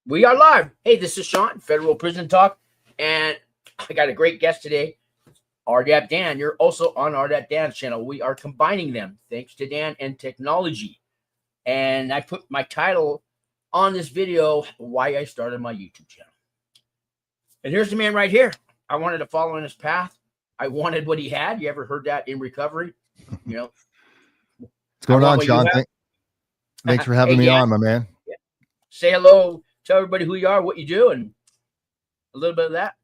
We are live. Hey, this is Sean, Federal Prison Talk, and I got a great guest today, RDAP Dan. You're also on RDAP Dan's channel. We are combining them thanks to Dan and technology. And I put my title on this video, Why I Started My YouTube channel. And here's the man right here. I wanted to follow in his path. I wanted what he had. You ever heard that in recovery? You know, what's going on, Sean? Thanks for having me on, my man. Yeah. Say hello. Tell everybody who you are, what you do, and a little bit of that.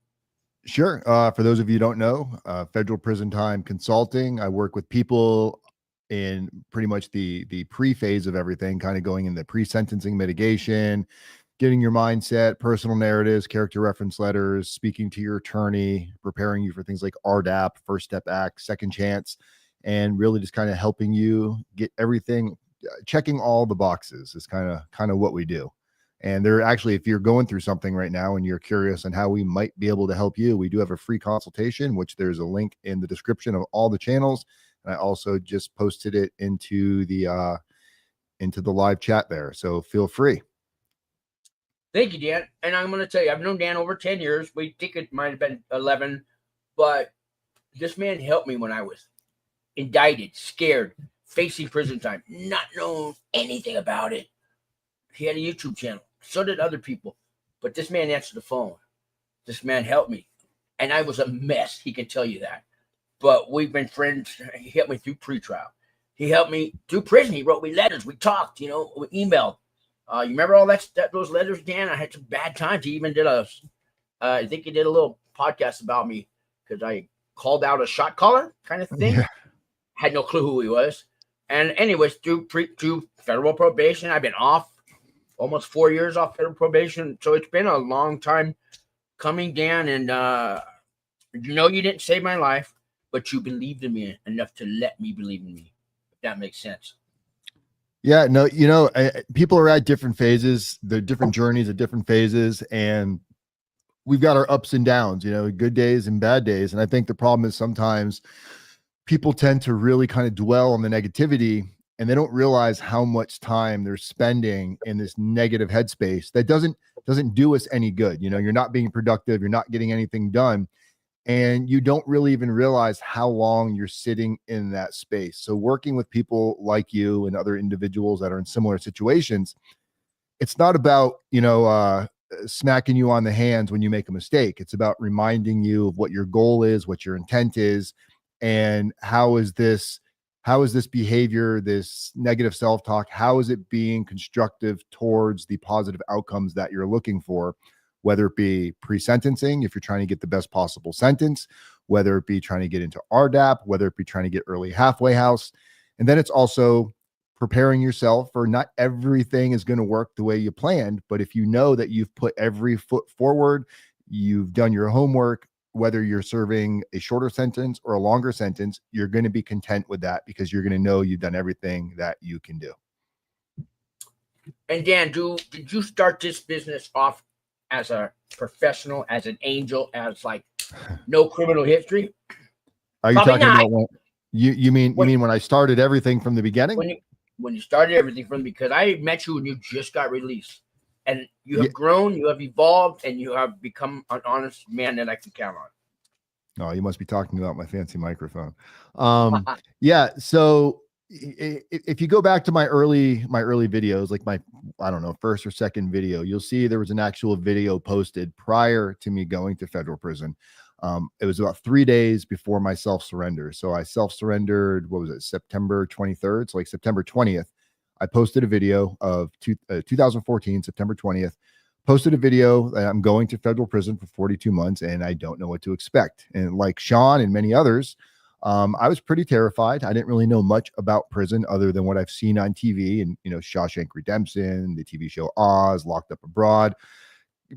Sure. For those of you who don't know, Federal Prison Time Consulting. I work with people in pretty much the pre-phase of everything, kind of going in the pre-sentencing mitigation, getting your mindset, personal narratives, character reference letters, speaking to your attorney, preparing you for things like RDAP, First Step Act, Second Chance, and really just kind of helping you get everything, checking all the boxes is kind of what we do. And there actually, if you're going through something right now and you're curious on how we might be able to help you, we do have a free consultation, which there's a link in the description of all the channels. And I also just posted it into the live chat there. So feel free. Thank you, Dan. And I'm going to tell you, I've known Dan over 10 years. We think it might have been 11, but this man helped me when I was indicted, scared, facing prison time, not knowing anything about it. He had a YouTube channel. So did other people. But this man answered the phone. This man helped me. And I was a mess. He can tell you that. But we've been friends. He helped me through pretrial. He helped me through prison. He wrote me letters. We talked, we emailed. You remember all those letters, Dan? I had some bad times. He even did I think he did a little podcast about me because I called out a shot caller kind of thing. Yeah. Had no clue who he was. And anyways, through federal probation, I've been off. Almost 4 years off federal probation. So it's been a long time coming, Dan. And you didn't save my life, but you believed in me enough to let me believe in me, if that makes sense. Yeah, no, people are at different phases. They're different journeys at different phases. And we've got our ups and downs, good days and bad days. And I think the problem is sometimes people tend to really kind of dwell on the negativity, and they don't realize how much time they're spending in this negative headspace that doesn't do us any good. You're not being productive. You're not getting anything done. And you don't really even realize how long you're sitting in that space. So working with people like you and other individuals that are in similar situations, it's not about, smacking you on the hands when you make a mistake. It's about reminding you of what your goal is, what your intent is, and how is this behavior, this negative self-talk, how is it being constructive towards the positive outcomes that you're looking for, whether it be pre-sentencing, if you're trying to get the best possible sentence, whether it be trying to get into RDAP, whether it be trying to get early halfway house. And then it's also preparing yourself for not everything is going to work the way you planned, but if you know that you've put every foot forward, you've done your homework, whether you're serving a shorter sentence or a longer sentence, you're going to be content with that because you're going to know you've done everything that you can do. And Dan, did you start this business off as a professional, as an angel, as like no criminal history? Are you talking about when you mean when I started everything from the beginning? When you started everything because I met you when you just got released. And you have grown, you have evolved, and you have become an honest man that I can count on. Oh, you must be talking about my fancy microphone. Yeah. So if you go back to my early videos, like my, I don't know, first or second video, you'll see there was an actual video posted prior to me going to federal prison. It was about 3 days before my self-surrender. So I self-surrendered, September 23rd? So like September 20th. I posted a video of 2014, September 20th, posted a video that I'm going to federal prison for 42 months and I don't know what to expect. And like Sean and many others, I was pretty terrified. I didn't really know much about prison other than what I've seen on TV and, Shawshank Redemption, the TV show Oz, Locked Up Abroad,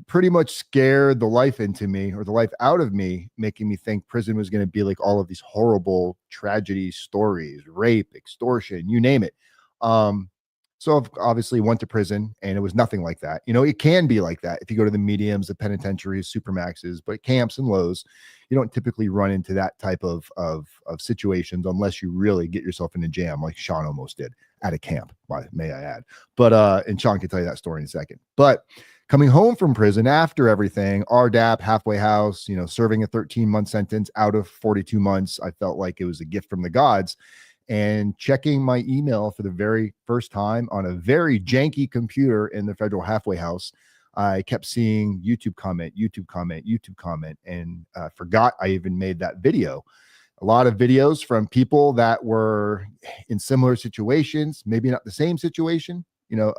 pretty much scared the life into me or the life out of me, making me think prison was going to be like all of these horrible tragedy stories, rape, extortion, you name it. So I've obviously went to prison and it was nothing like that. It can be like that if you go to the mediums, the penitentiaries, supermaxes, but camps and lows, you don't typically run into that type of situations unless you really get yourself in a jam like Sean almost did at a camp, may I add. But and Sean can tell you that story in a second. But Coming home from prison after everything, RDAP, halfway house, serving a 13-month sentence out of 42 months, I felt like it was a gift from the gods. And checking my email for the very first time on a very janky computer in the federal halfway house, I kept seeing YouTube comment, YouTube comment, YouTube comment, and forgot I even made that video. A lot of videos from people that were in similar situations, maybe not the same situation,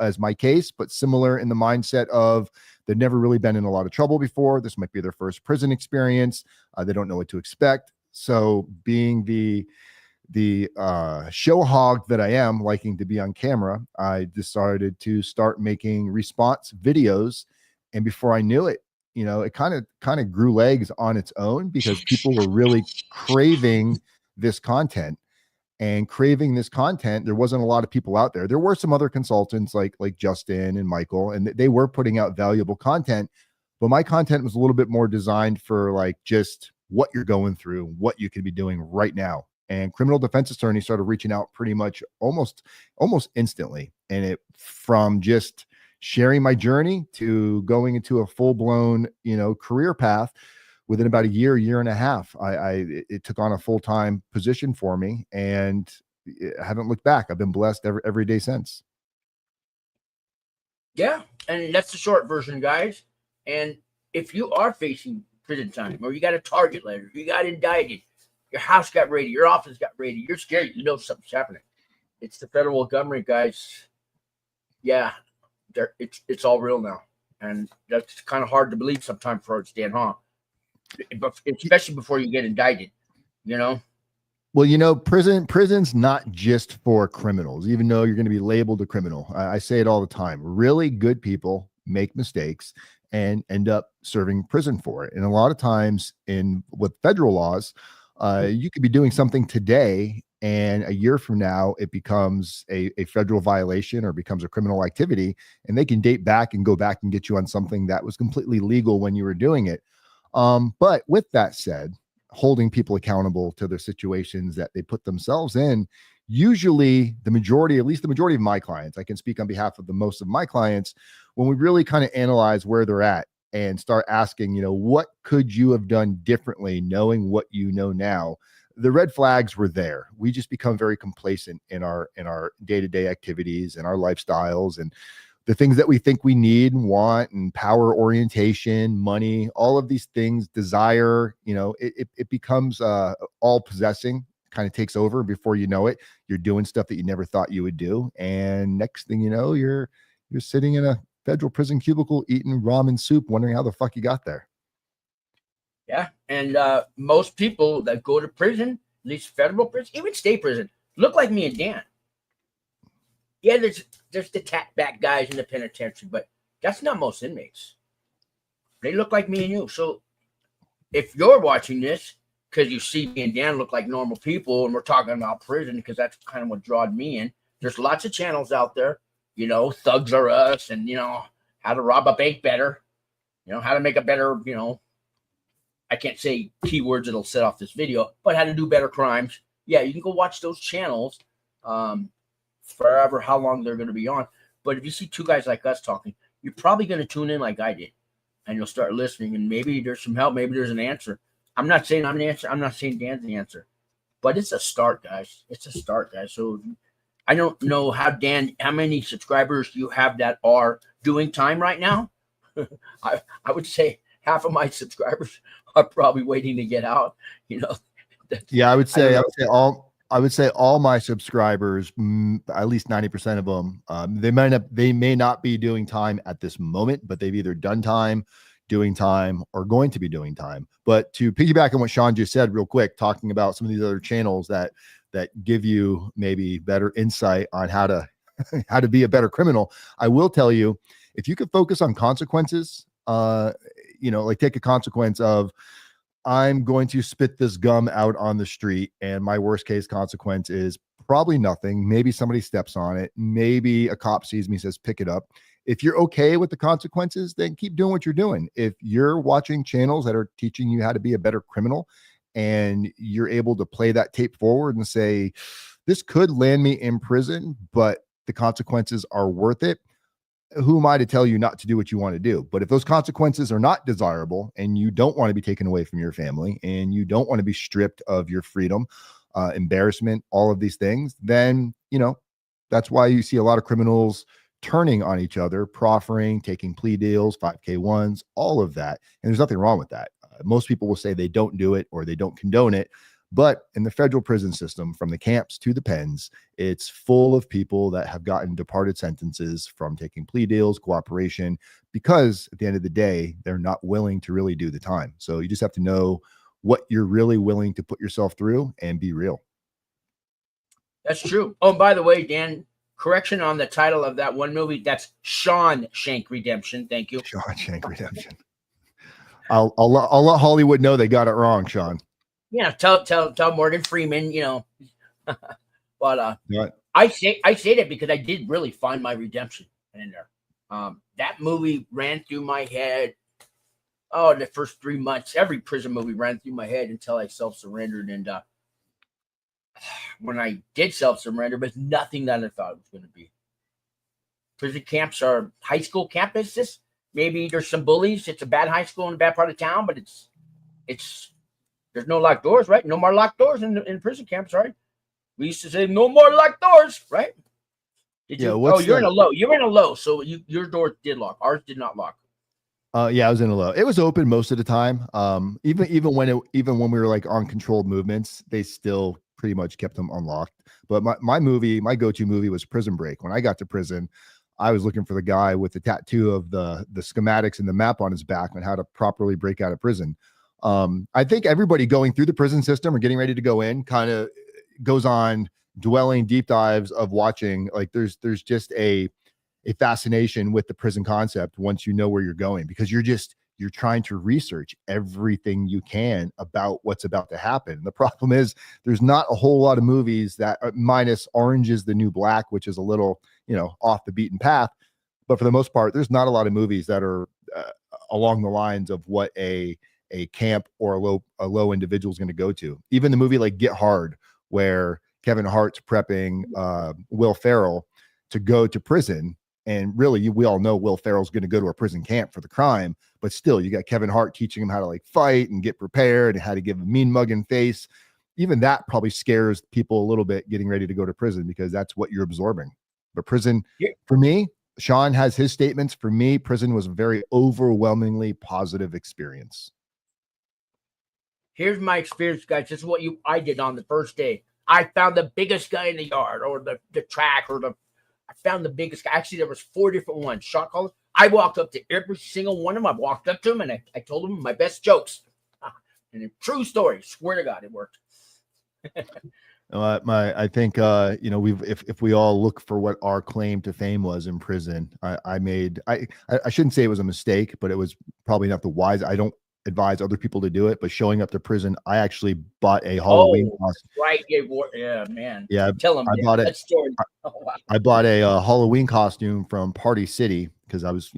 as my case, but similar in the mindset of they've never really been in a lot of trouble before. This might be their first prison experience. They don't know what to expect. So being the show hog that I am, liking to be on camera, I decided to start making response videos. And before I knew it, it kind of grew legs on its own, because people were really craving this content. And craving this content, there wasn't a lot of people out there. There were some other consultants like Justin and Michael, and they were putting out valuable content, but my content was a little bit more designed for like just what you're going through, what you could be doing right now. And criminal defense attorneys started reaching out pretty much almost instantly. And it, from just sharing my journey to going into a full-blown, career path, within about a year and a half, it took on a full-time position for me, and I haven't looked back. I've been blessed every day since. Yeah, and that's the short version, guys. And if you are facing prison time, or you got a target letter, you got indicted, your house got raided, your office got raided, you're scared, something's happening. It's the federal government, guys. Yeah, it's all real now, and that's kind of hard to believe sometimes for us, Dan, huh? Especially before you get indicted, Well, prison's not just for criminals, even though you're going to be labeled a criminal. I say it all the time. Really good people make mistakes and end up serving prison for it. And a lot of times with federal laws, you could be doing something today, and a year from now, it becomes a federal violation or becomes a criminal activity, and they can date back and go back and get you on something that was completely legal when you were doing it. But with that said, holding people accountable to their situations that they put themselves in, usually at least the majority of my clients, I can speak on behalf of the most of my clients, when we really kind of analyze where they're at and start asking, what could you have done differently, knowing what you know now? The red flags were there. We just become very complacent in our day-to-day activities and our lifestyles, and the things that we think we need and want, and power, orientation, money, all of these things, desire, it becomes all possessing, kind of takes over. Before you know it, you're doing stuff that you never thought you would do. And next thing you know, you're sitting in a federal prison cubicle eating ramen soup, wondering how the fuck you got there. Yeah. And most people that go to prison, at least federal prison, even state prison, look like me and Dan. Yeah, there's the tat back guys in the penitentiary, but that's not most inmates. They look like me and you. So if you're watching this because you see me and Dan look like normal people, and we're talking about prison because that's kind of what drawed me in, there's lots of channels out there, Thugs Are Us, and, how to rob a bank better, how to make a better, I can't say keywords that'll set off this video, but how to do better crimes. Yeah, you can go watch those channels. Forever, how long they're going to be on. But if you see two guys like us talking, you're probably going to tune in like I did, and you'll start listening, and maybe there's some help, maybe there's an answer. I'm not saying I'm the answer, I'm not saying Dan's the answer, but it's a start, guys. It's a start, guys. So I don't know how many subscribers you have that are doing time right now. I would say half of my subscribers are probably waiting to get out. Yeah, I would say all my subscribers, at least 90% of them, they may not be doing time at this moment, but they've either done time, doing time, or going to be doing time. But to piggyback on what Sean just said real quick, talking about some of these other channels that give you maybe better insight on how to how to be a better criminal, I will tell you, if you could focus on consequences, like take a consequence of, I'm going to spit this gum out on the street, and my worst case consequence is probably nothing. Maybe somebody steps on it. Maybe a cop sees me, says, pick it up. If you're okay with the consequences, then keep doing what you're doing. If you're watching channels that are teaching you how to be a better criminal, and you're able to play that tape forward and say, this could land me in prison, but the consequences are worth it, who am I to tell you not to do what you want to do? But if those consequences are not desirable and you don't want to be taken away from your family and you don't want to be stripped of your freedom, embarrassment, all of these things, then, that's why you see a lot of criminals turning on each other, proffering, taking plea deals, 5K1s, all of that. And there's nothing wrong with that. Most people will say they don't do it or they don't condone it. But in the federal prison system, from the camps to the pens, it's full of people that have gotten departed sentences from taking plea deals, cooperation, because at the end of the day, they're not willing to really do the time. So you just have to know what you're really willing to put yourself through and be real. That's true. Oh, and by the way, Dan, correction on the title of that one movie. That's Shawshank Redemption. Thank you. Shawshank Redemption. I'll let Hollywood know they got it wrong, Sean. Yeah, tell Morgan Freeman, but Right. I say that because I did really find my redemption in there. That movie ran through my head. Oh, the first 3 months, every prison movie ran through my head until I self-surrendered. And when I did self-surrender, it was nothing that I thought it was going to be. Prison camps are high school campuses. Maybe there's some bullies. It's a bad high school in a bad part of town, but it's there's no locked doors, right? No more locked doors in prison camps, right? We used to say no more locked doors, right? Did you? Oh, you're in a low. You're in a low, so your door did lock. Ours did not lock. Yeah, I was in a low. It was open most of the time. Even when we were like on controlled movements, they still pretty much kept them unlocked. But my go-to movie was Prison Break. When I got to prison, I was looking for the guy with the tattoo of the schematics and the map on his back on how to properly break out of prison. I think everybody going through the prison system or getting ready to go in kind of goes on dwelling deep dives of watching. Like there's just a fascination with the prison concept once you know where you're going, because you're trying to research everything you can about what's about to happen. The problem is there's not a whole lot of movies that minus Orange is the New Black, which is a little, off the beaten path. But for the most part, there's not a lot of movies that are along the lines of what a camp or a low individual is going to go to. Even the movie like Get Hard, where Kevin Hart's prepping Will Ferrell to go to prison. And really, we all know Will Ferrell's going to go to a prison camp for the crime, but still, you got Kevin Hart teaching him how to like fight and get prepared and how to give a mean mugging face. Even that probably scares people a little bit getting ready to go to prison, because that's what you're absorbing. But prison, for me, Sean has his statements. For me, prison was a very overwhelmingly positive experience. Here's my experience, guys. This is what I did on the first day. I found the biggest guy in the yard or the track I found the biggest guy. Actually, there was 4 different ones. Shot callers. I walked up to every single one of them. I walked up to him and I told him my best jokes. And a true story. Swear to God, it worked. I think if we all look for what our claim to fame was in prison, I shouldn't say it was a mistake, but it was probably not the wise. I don't advise other people to do it, but showing up to prison, I actually bought a Halloween costume. Right. Yeah, man. Yeah. Tell them. I bought it. Oh, wow. I bought a Halloween costume from Party City because I was,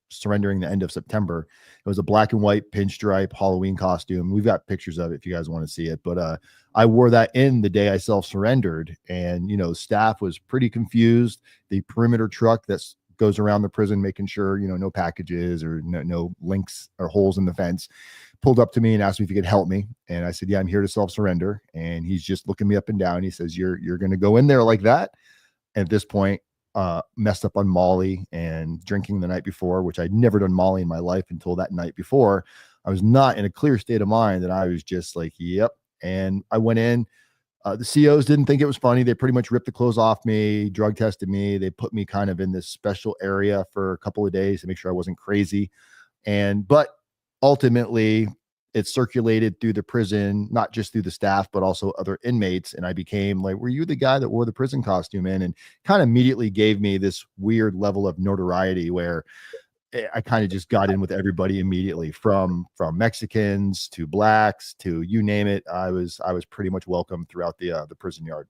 surrendering the end of September. It was a black and white pinstripe Halloween costume. We've got pictures of it if you guys want to see it. But I wore that in the day I self-surrendered, and staff was pretty confused. The perimeter truck that goes around the prison making sure no packages or no links or holes in the fence pulled up to me and asked me if he could help me. And I said, yeah, I'm here to self-surrender. And he's just looking me up and down. He says, you're going to go in there like that. And at this point, messed up on Molly and drinking the night before, which I'd never done Molly in my life until that night before. I was not in a clear state of mind, and I was just like, yep. And I went in. The COs didn't think it was funny. They pretty much ripped the clothes off me, drug tested me. They put me kind of in this special area for a couple of days to make sure I wasn't crazy. But ultimately, it circulated through the prison, not just through the staff, but also other inmates. And I became like, were you the guy that wore the prison costume in? And kind of immediately gave me this weird level of notoriety where I kind of just got in with everybody immediately, from Mexicans to blacks to you name it. I was pretty much welcome throughout the prison yard.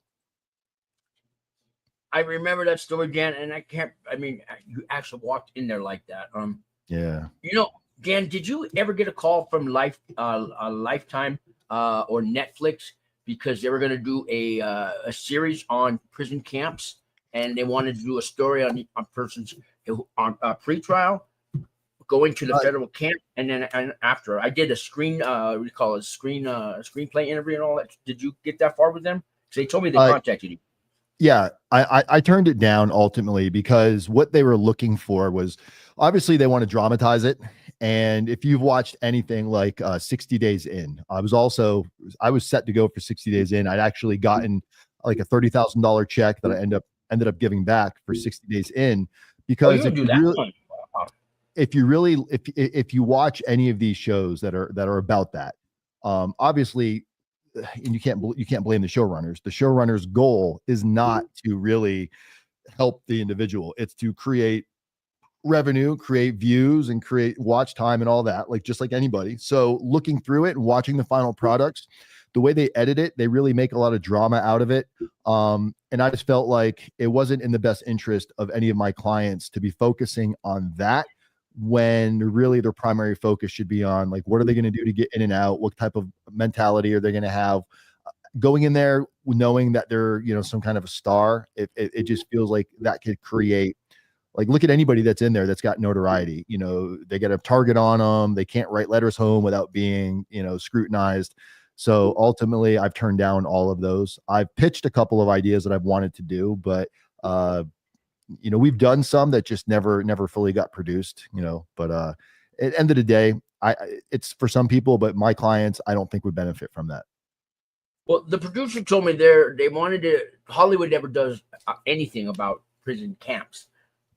I remember that story, Dan, and you actually walked in there like that. Yeah. Dan, did you ever get a call from Lifetime or Netflix because they were going to do a series on prison camps? and they wanted to do a story on persons on pretrial going to the federal camp, and then after I did a screen, what do you call it, screenplay interview and all that. Did you get that far with them? Because they told me they contacted you. Yeah, I turned it down ultimately because what they were looking for was obviously they want to dramatize it. And if you've watched anything like 60 Days In, I was set to go for 60 Days In. I'd actually gotten like a $30,000 check that I ended up giving back for 60 Days In, because if you watch any of these shows that are about that, obviously, and you can't blame the showrunners. The showrunner's goal is not to really help the individual. It's to create revenue, create views, and create watch time and all that, like just like anybody. So looking through it and watching the final products, the way they edit it, they really make a lot of drama out of it. And I just felt like it wasn't in the best interest of any of my clients to be focusing on that, when really their primary focus should be on, like, what are they going to do to get in and out? What type of mentality are they going to have going in there, knowing that they're, some kind of a star? It just feels like that could create, like, look at anybody that's in there that's got notoriety. They get a target on them. They can't write letters home without being, scrutinized. So ultimately, I've turned down all of those. I've pitched a couple of ideas that I've wanted to do, but we've done some that just never fully got produced. But at the end of the day, it's for some people, but my clients, I don't think would benefit from that. Well, the producer told me they wanted to. Hollywood never does anything about prison camps,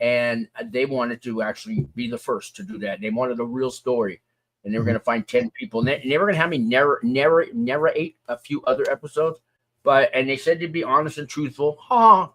and they wanted to actually be the first to do that. They wanted a real story, and they were going to find 10 people, and they were going to have me narrate a few other episodes. And they said to be honest and truthful. I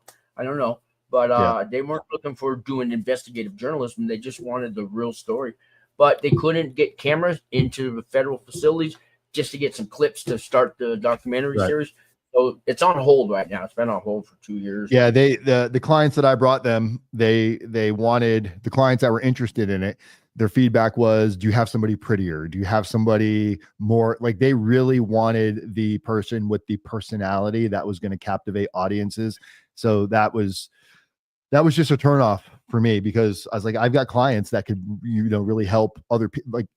don't know, but they weren't looking for doing investigative journalism. They just wanted the real story. But they couldn't get cameras into the federal facilities just to get some clips to start the documentary series. So it's on hold right now. It's been on hold for 2 years. Yeah, the clients that I brought them, they wanted, the clients that were interested in it, their feedback was, do you have somebody prettier? Do you have somebody more, like, they really wanted the person with the personality that was going to captivate audiences. So that was just a turnoff for me, because I was like, I've got clients that could, really help other people. Like,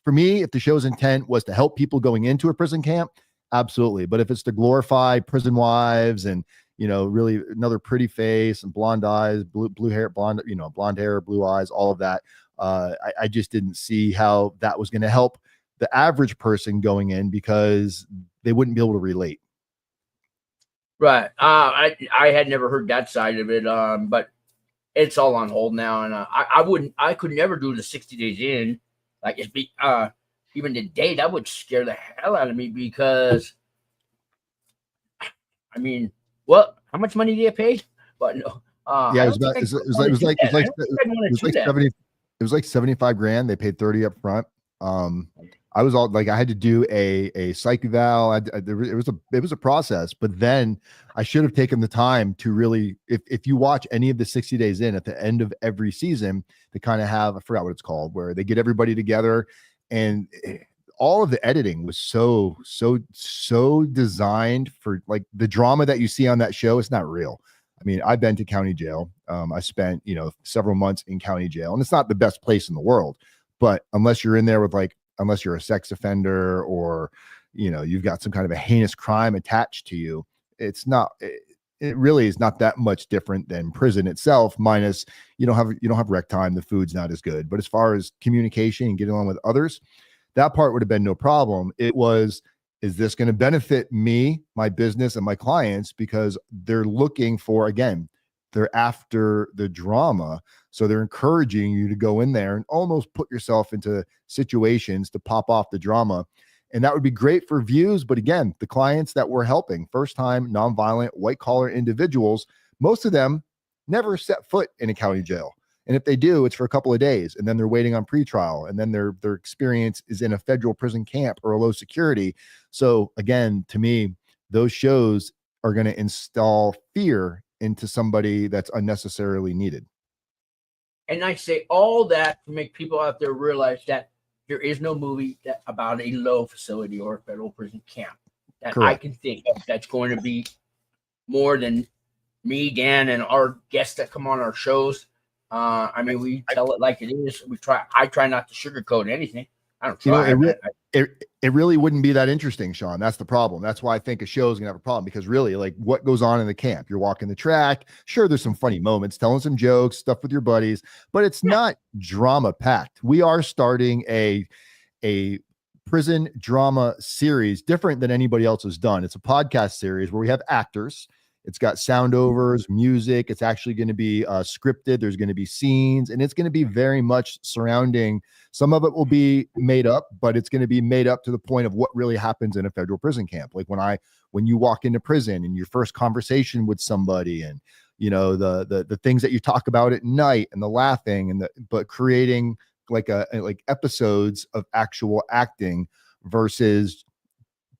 for me, if the show's intent was to help people going into a prison camp, absolutely. But if it's to glorify prison wives and, really another pretty face and blonde eyes, blue hair, blonde hair, blue eyes, all of that, I just didn't see how that was going to help the average person going in, because they wouldn't be able to relate. Right. I had never heard that side of it. But it's all on hold now. And I could never do the 60 Days In. Like, even the date, that would scare the hell out of me, because I mean, how much money do you pay? But no, yeah, it was like 75 grand. They paid 30 up front. I was all like, I had to do a psych eval. It was a process, but then I should have taken the time to really, if you watch any of the 60 Days In, at the end of every season, they kind of have, I forgot what it's called, where they get everybody together, and all of the editing was so designed for, like, the drama that you see on that show. It's not real. I mean, I've been to county jail. I spent, several months in county jail, and it's not the best place in the world, but unless you're in there with, like, unless you're a sex offender or, you've got some kind of a heinous crime attached to you, it really is not that much different than prison itself, minus you don't have rec time. The food's not as good, but as far as communication and getting along with others, that part would have been no problem. It was, is this going to benefit me, my business, and my clients? Because they're looking for, again, they're after the drama. So they're encouraging you to go in there and almost put yourself into situations to pop off the drama. And that would be great for views. But again, the clients that we're helping, first-time, nonviolent, white-collar individuals, most of them never set foot in a county jail. And if they do, it's for a couple of days, and then they're waiting on pretrial, and then their experience is in a federal prison camp or a low security. So again, to me, those shows are going to install fear into somebody that's unnecessarily needed. And I say all that to make people out there realize that there is no movie about a low facility or a federal prison camp that Correct. I can think of that's going to be more than me, Dan, and our guests that come on our shows. I mean, we tell it like it is. I try not to sugarcoat anything. I don't try. It really wouldn't be that interesting, Sean. That's the problem. That's why I think a show is gonna have a problem, because really, like, what goes on in the camp? You're walking the track. Sure, there's some funny moments, telling some jokes, stuff with your buddies, but it's not drama packed. We are starting a prison drama series different than anybody else has done. It's a podcast series where we have actors. It's got sound overs, music. It's actually going to be scripted. There's going to be scenes, and it's going to be very much surrounding. Some of it will be made up, but it's going to be made up to the point of what really happens in a federal prison camp. Like when you walk into prison and your first conversation with somebody, and you know the things that you talk about at night, and the laughing, and but creating like episodes of actual acting versus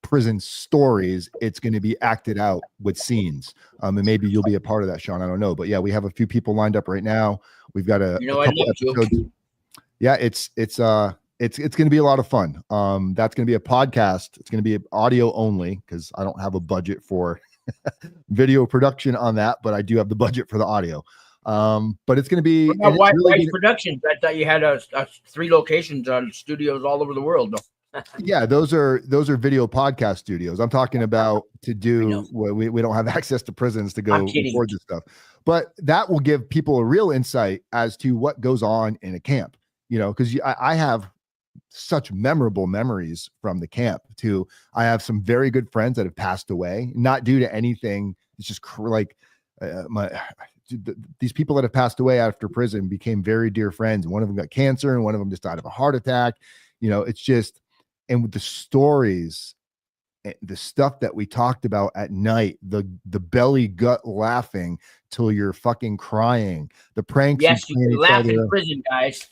prison stories. It's going to be acted out with scenes, and maybe you'll be a part of that, Sean. I don't know, but yeah, we have a few people lined up right now. We've got a couple episodes. Yeah, it's going to be a lot of fun. That's going to be a podcast. It's going to be audio only, because I don't have a budget for video production on that, but I do have the budget for the audio. But it's going to be White Productions. I thought you had 3 locations on studios all over the world. Yeah, those are video podcast studios. I'm talking about to do we don't have access to prisons to go record this stuff, but that will give people a real insight as to what goes on in a camp. You know, because I have such memorable memories from the camp too. I have some very good friends that have passed away, not due to anything. It's just these people that have passed away after prison became very dear friends. One of them got cancer, and one of them just died of a heart attack. You know, it's just. And with the stories, the stuff that we talked about at night, the belly gut laughing till you're fucking crying, the pranks. Yes, you can laugh in prison, guys.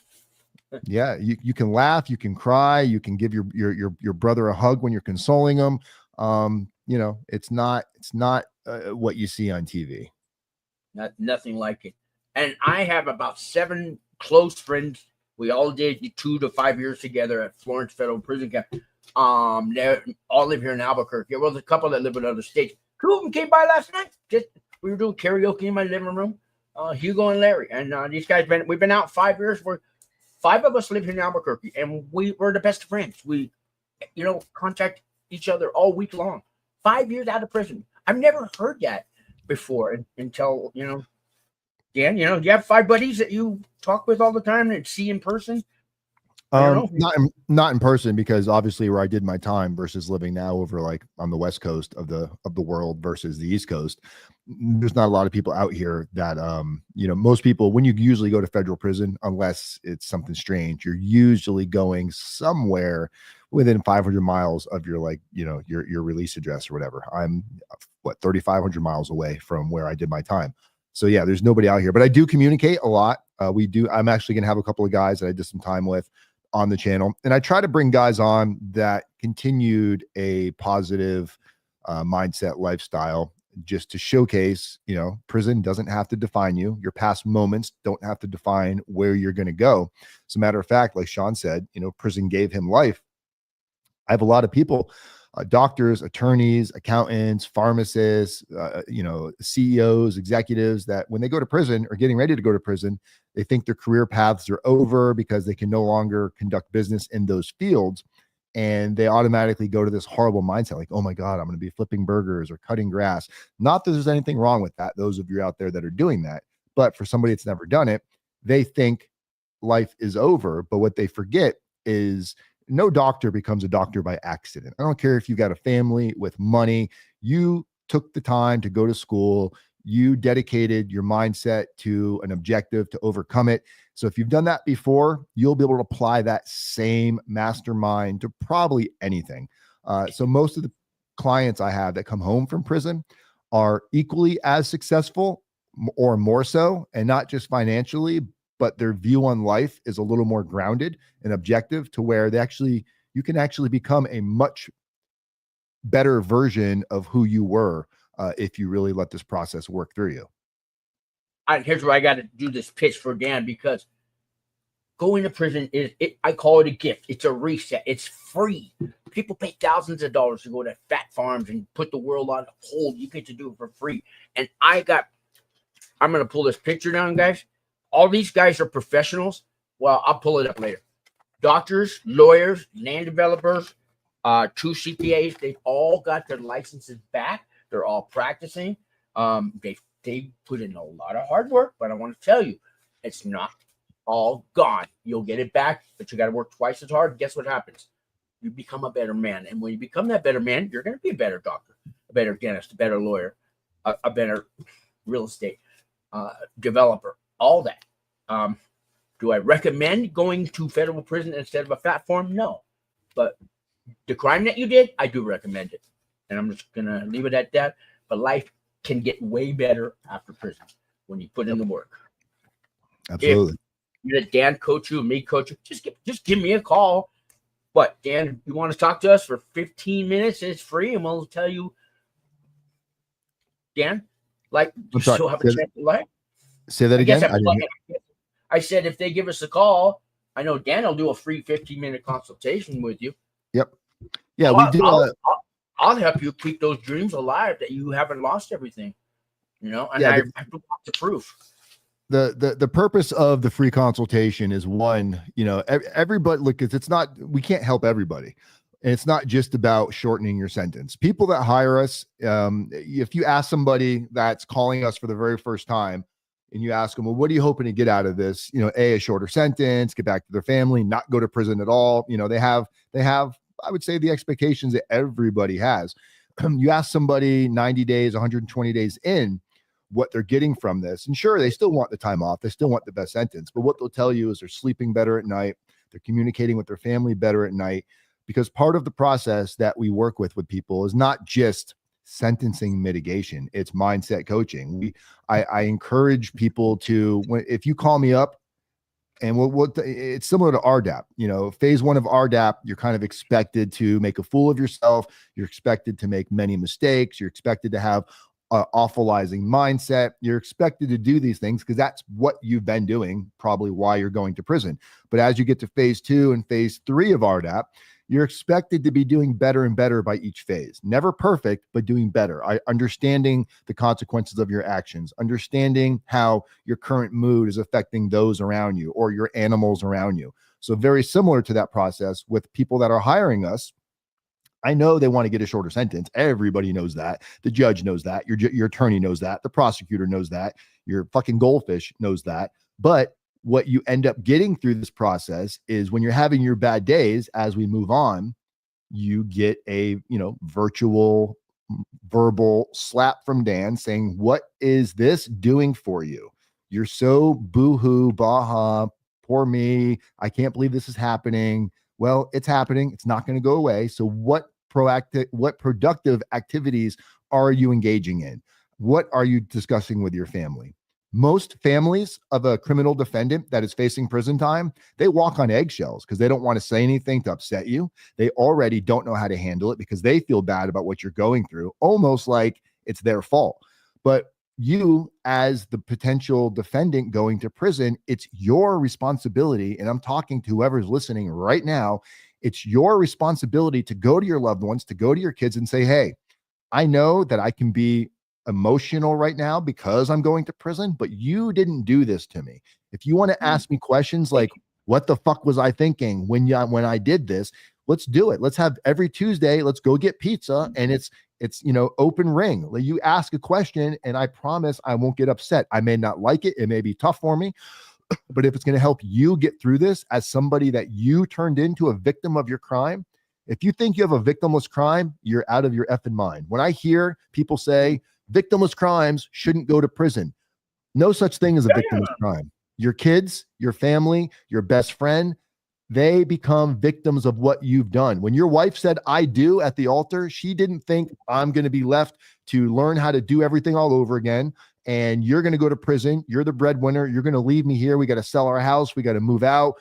Yeah, you can laugh, you can cry, you can give your brother a hug when you're consoling him. You know, it's not what you see on TV. Nothing like it. And I have about 7 close friends. We all did 2 to 5 years together at Florence Federal Prison Camp. They all live here in Albuquerque. There was a couple that live in other states. 2 of them came by last night. We were doing karaoke in my living room. Hugo and Larry, and these guys we've been out 5 years. 5 of us live here in Albuquerque, and we're the best of friends. We, contact each other all week long. 5 years out of prison. I've never heard that before until Dan, you have 5 buddies that you talk with all the time and see in person? Not in person, because obviously where I did my time versus living now over like on the West Coast of the world versus the East Coast, there's not a lot of people out here that most people, when you usually go to federal prison, unless it's something strange, you're usually going somewhere within 500 miles of your your release address or whatever. I'm 3,500 miles away from where I did my time. So yeah, there's nobody out here, but I do communicate a lot. I'm actually going to have a couple of guys that I did some time with on the channel, and I try to bring guys on that continued a positive mindset lifestyle, just to showcase, prison doesn't have to define you. Your past moments don't have to define where you're going to go. As a matter of fact, like Sean said, prison gave him life. I have a lot of people, doctors, attorneys, accountants, pharmacists, CEOs, executives, that when they go to prison or getting ready to go to prison, they think their career paths are over because they can no longer conduct business in those fields. And they automatically go to this horrible mindset, like, oh my God, I'm going to be flipping burgers or cutting grass. Not that there's anything wrong with that, those of you out there that are doing that. But for somebody that's never done it, they think life is over. But what they forget is no doctor becomes a doctor by accident. I don't care if you got a family with money. You took the time to go to school. You dedicated your mindset to an objective to overcome it. So if you've done that before, you'll be able to apply that same mastermind to probably anything. So most of the clients I have that come home from prison are equally as successful or more so, and not just financially, but their view on life is a little more grounded and objective, to where you can actually become a much better version of who you were if you really let this process work through you. Here's where I got to do this pitch for Dan, because going to prison I call it a gift. It's a reset. It's free. People pay thousands of dollars to go to fat farms and put the world on hold. You get to do it for free. And I got I'm going to pull this picture down, guys. All these guys are professionals. Well, I'll pull it up later. Doctors, lawyers, land developers, two CPAs, they've all got their licenses back. They're all practicing. They put in a lot of hard work, but I want to tell you, it's not all gone. You'll get it back, but you got to work twice as hard. Guess what happens? You become a better man. And when you become that better man, you're going to be a better doctor, a better dentist, a better lawyer, a better real estate developer, all that. Do I recommend going to federal prison instead of a fat form? No. But the crime that you did, I do recommend it. And I'm just going to leave it at that. But life can get way better after prison when you put in the work. Absolutely. If you let Dan coach you, me coach you, just give me a call. But Dan, you want to talk to us for 15 minutes? It's free, and we'll tell you. Dan, like you still have a chance to life. Say that again. I said if they give us a call, I know Dan will do a free 15-minute consultation with you. Yep. Yeah, we do. I'll help you keep those dreams alive that you haven't lost everything. You know, and I have the proof. The purpose of the free consultation is one, you know, everybody, look, it's not, we can't help everybody. And it's not just about shortening your sentence. People that hire us, if you ask somebody that's calling us for the very first time and you ask them, well, what are you hoping to get out of this? You know, a shorter sentence, get back to their family, not go to prison at all. You know, they have, I would say, the expectations that everybody has. You ask somebody 90 days, 120 days in, what they're getting from this. And sure, they still want the time off. They still want the best sentence. But what they'll tell you is they're sleeping better at night. They're communicating with their family better at night. Because part of the process that we work with people is not just sentencing mitigation. It's mindset coaching. I encourage people to, if you call me up, and it's similar to RDAP. You know, phase 1 of RDAP, you're kind of expected to make a fool of yourself. You're expected to make many mistakes. You're expected to have awfulizing mindset. You're expected to do these things because that's what you've been doing, probably why you're going to prison. But as you get to phase 2 and phase 3 of RDAP, you're expected to be doing better and better by each phase. Never perfect, but doing better. Understanding the consequences of your actions, understanding how your current mood is affecting those around you or your animals around you. So very similar to that process with people that are hiring us. I know they want to get a shorter sentence. Everybody knows that. The judge knows that. Your attorney knows that. The prosecutor knows that. Your fucking goldfish knows that. But what you end up getting through this process is when you're having your bad days, as we move on, you get a, virtual verbal slap from Dan saying, what is this doing for you? You're so boo-hoo, baha, poor me. I can't believe this is happening. Well, it's happening. It's not going to go away. So what productive activities are you engaging in? What are you discussing with your family? Most families of a criminal defendant that is facing prison time, they walk on eggshells because they don't want to say anything to upset you. They already don't know how to handle it because they feel bad about what you're going through, almost like it's their fault. But you, as the potential defendant going to prison, it's your responsibility. And I'm talking to whoever's listening right now. It's your responsibility to go to your loved ones, to go to your kids and say, hey, I know that I can be emotional right now because I'm going to prison, but you didn't do this to me. If you want to ask me questions like, what the fuck was I thinking when I did this? Let's do it. Let's have every Tuesday. Let's go get pizza. And it's open ring. Like, you ask a question and I promise I won't get upset. I may not like it. It may be tough for me, but if it's going to help you get through this as somebody that you turned into a victim of your crime, if you think you have a victimless crime, you're out of your effing mind. When I hear people say victimless crimes shouldn't go to prison, no such thing as a victimless crime. Your kids, your family, your best friend, they become victims of what you've done. When your wife said, I do at the altar, she didn't think I'm going to be left to learn how to do everything all over again. And you're going to go to prison. You're the breadwinner. You're going to leave me here. We got to sell our house. We got to move out.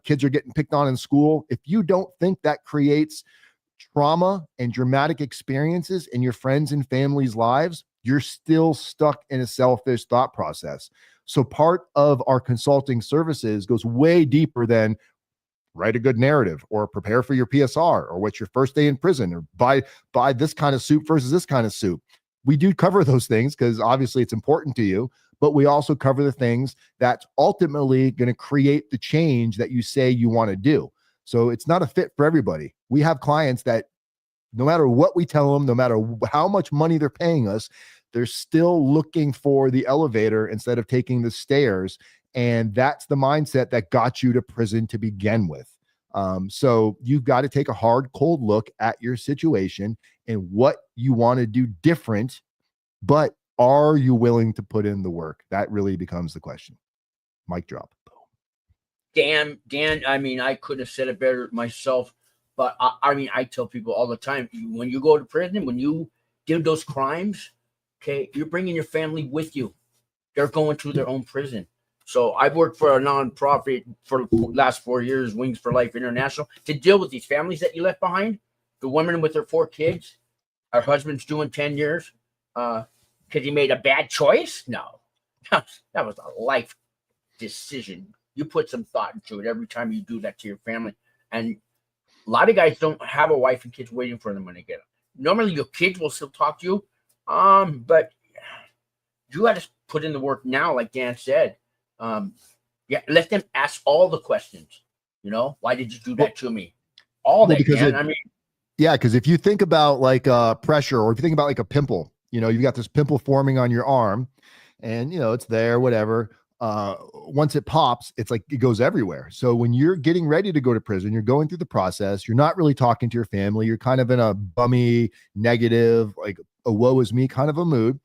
Kids are getting picked on in school. If you don't think that creates trauma and dramatic experiences in your friends and family's lives, you're still stuck in a selfish thought process. So part of our consulting services goes way deeper than write a good narrative or prepare for your PSR or what's your first day in prison or buy this kind of soup versus this kind of soup. We do cover those things because obviously it's important to you, but we also cover the things that's ultimately going to create the change that you say you want to do. So it's not a fit for everybody. We have clients that no matter what we tell them, no matter how much money they're paying us, they're still looking for the elevator instead of taking the stairs. And that's the mindset that got you to prison to begin with. So you've got to take a hard, cold look at your situation and what you want to do different, but are you willing to put in the work? That really becomes the question. Mic drop. Dan, I mean, I couldn't have said it better myself, but I mean, I tell people all the time, when you go to prison, when you do those crimes, okay, you're bringing your family with you. They're going to their own prison. So I've worked for a nonprofit for the last 4 years, Wings for Life International, to deal with these families that you left behind. The women with their 4 kids, our husband's doing 10 years because he made a bad choice. No, that was a life decision. You put some thought into it every time you do that to your family. And a lot of guys don't have a wife and kids waiting for them when they get up. Normally your kids will still talk to you. But you got to put in the work now, like Dan said. Yeah, let them ask all the questions. You know, why did you do that to me? All that, Dan. I mean, yeah, because if you think about like pressure, or if you think about like a pimple, you know, you've got this pimple forming on your arm, and you know it's there, whatever. Once it pops, it's like it goes everywhere. So when you're getting ready to go to prison, you're going through the process, you're not really talking to your family, you're kind of in a bummy, negative, like a woe is me kind of a mood.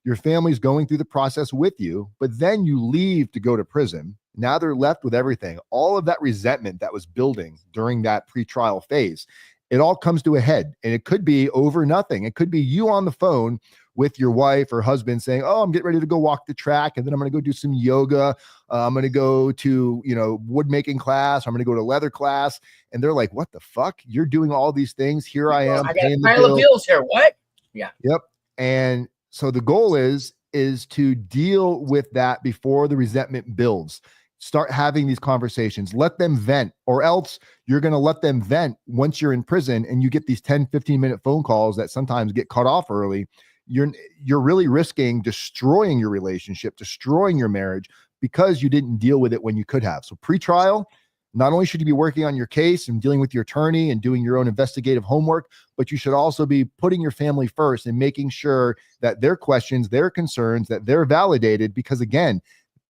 Your family's going through the process with you, but then you leave to go to prison. Now they're left with everything. All of that resentment that was building during that pretrial phase, it all comes to a head, and it could be over nothing. It could be you on the phone with your wife or husband saying, oh, I'm getting ready to go walk the track, and then I'm going to go do some yoga. I'm going to go to, you know, wood making class. I'm going to go to leather class. And they're like, what the fuck? You're doing all these things. Here I am. I got a pile of bills here. What? Yeah. Yep. And so the goal is to deal with that before the resentment builds. Start having these conversations, let them vent, or else you're going to let them vent once you're in prison and you get these 10, 15-minute phone calls that sometimes get cut off early. You're really risking destroying your relationship, destroying your marriage, because you didn't deal with it when you could have. So pre-trial, not only should you be working on your case and dealing with your attorney and doing your own investigative homework, but you should also be putting your family first and making sure that their questions, their concerns, that they're validated, because again,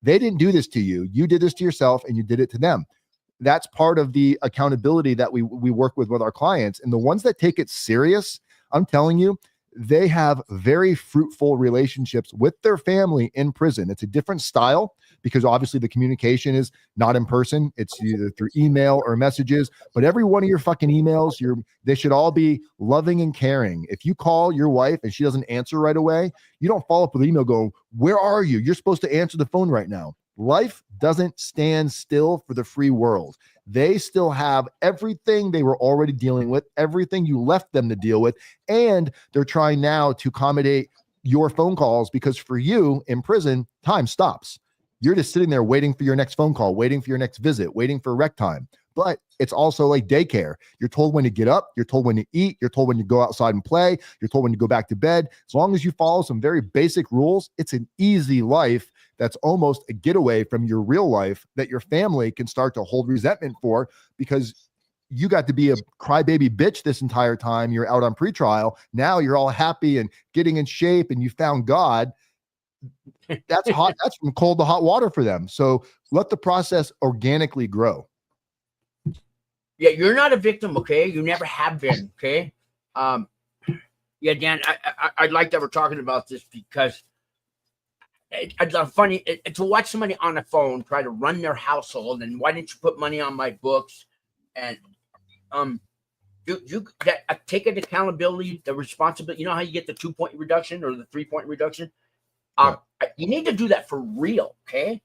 they didn't do this to you. You did this to yourself, and you did it to them. That's part of the accountability that we work with our clients. And the ones that take it serious, I'm telling you, they have very fruitful relationships with their family in prison. It's a different style because obviously the communication is not in person. It's either through email or messages, but every one of your fucking emails, they should all be loving and caring. If you call your wife and she doesn't answer right away, you don't follow up with an email going, where are you? You're supposed to answer the phone right now. Life doesn't stand still for the free world. They still have everything they were already dealing with, everything you left them to deal with, and they're trying now to accommodate your phone calls, because for you in prison, time stops. You're just sitting there waiting for your next phone call, waiting for your next visit, waiting for rec time. But it's also like daycare. You're told when to get up, you're told when to eat, you're told when to go outside and play, you're told when to go back to bed. As long as you follow some very basic rules, it's an easy life that's almost a getaway from your real life that your family can start to hold resentment for, because you got to be a crybaby bitch this entire time you're out on pretrial. Now you're all happy and getting in shape and you found God. That's hot. That's from cold to hot water for them. So let the process organically grow. Yeah, you're not a victim, okay? You never have been, okay? Yeah, Dan, I'd like that we're talking about this because it's funny to watch somebody on the phone try to run their household, and why didn't you put money on my books? And take an accountability, the responsibility. You know how you get the 2-point reduction or the 3-point reduction? You need to do that for real, okay?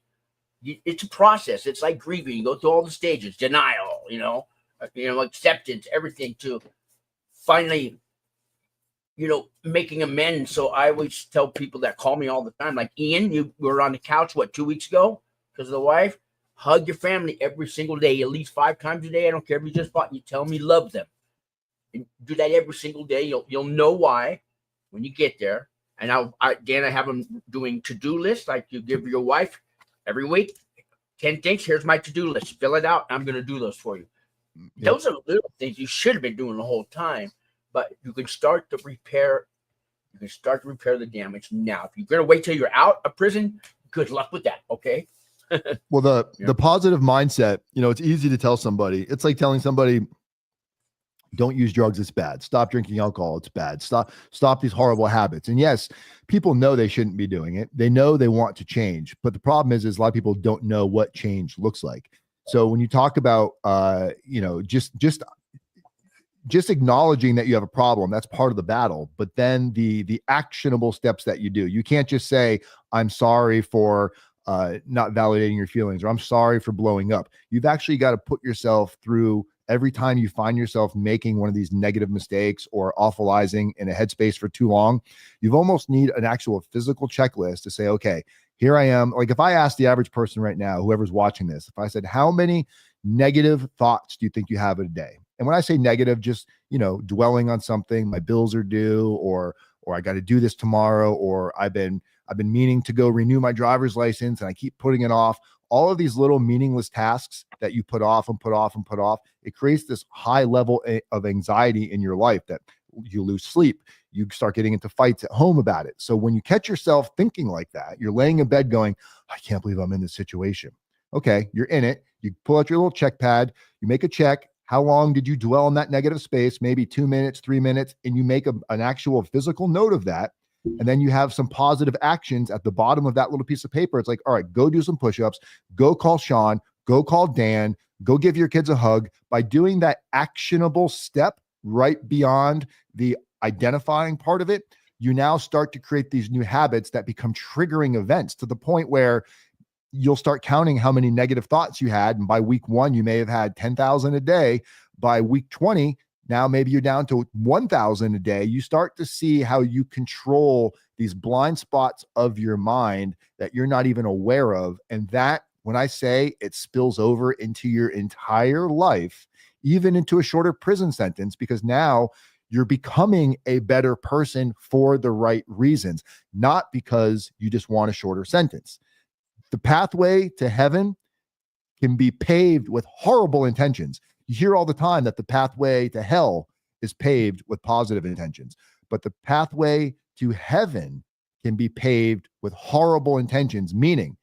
It's a process. It's like grieving. You go through all the stages, denial, acceptance, everything, to finally, making amends. So I always tell people that call me all the time, like, Ian, you were on the couch, 2 weeks ago because of the wife? Hug your family every single day, at least 5 times a day. I don't care if you just fought. You tell them you love them. And do that every single day. You'll know why when you get there. And Dan, I have them doing to-do lists like you give your wife every week. 10 things. Here's my to-do list. Fill it out. I'm going to do those for you. Yep. Those are little things you should have been doing the whole time, but you can start to repair. You can start to repair the damage now. If you're going to wait till you're out of prison, good luck with that. Okay. Well, the positive mindset, it's easy to tell somebody. It's like telling somebody, don't use drugs. It's bad. Stop drinking alcohol. It's bad. Stop these horrible habits. And yes, people know they shouldn't be doing it. They know they want to change, but the problem is a lot of people don't know what change looks like. So when you talk about, just acknowledging that you have a problem, that's part of the battle. But then the actionable steps that you do, you can't just say, I'm sorry for not validating your feelings, or I'm sorry for blowing up. You've actually got to put yourself through every time you find yourself making one of these negative mistakes or awfulizing in a headspace for too long. You almost need an actual physical checklist to say, okay, here I am. Like if I ask the average person right now, whoever's watching this, if I said, how many negative thoughts do you think you have a day? And when I say negative, just, dwelling on something, my bills are due, or I got to do this tomorrow, or I've been meaning to go renew my driver's license and I keep putting it off. All of these little meaningless tasks that you put off and put off and put off, it creates this high level of anxiety in your life that you lose sleep. You start getting into fights at home about it. So when you catch yourself thinking like that, you're laying in bed going, I can't believe I'm in this situation. Okay, you're in it. You pull out your little check pad, you make a check. How long did you dwell in that negative space? Maybe 2 minutes, 3 minutes, and you make an actual physical note of that. And then you have some positive actions at the bottom of that little piece of paper. It's like, all right, go do some push-ups, go call Sean, go call Dan, go give your kids a hug. By doing that actionable step right beyond the identifying part of it, you now start to create these new habits that become triggering events to the point where you'll start counting how many negative thoughts you had. And by week 1, you may have had 10,000 a day. By week 20, now maybe you're down to 1,000 a day. You start to see how you control these blind spots of your mind that you're not even aware of. And that, when I say it spills over into your entire life, even into a shorter prison sentence, because now you're becoming a better person for the right reasons, not because you just want a shorter sentence. The pathway to heaven can be paved with horrible intentions. You hear all the time that the pathway to hell is paved with positive intentions, but the pathway to heaven can be paved with horrible intentions, meaning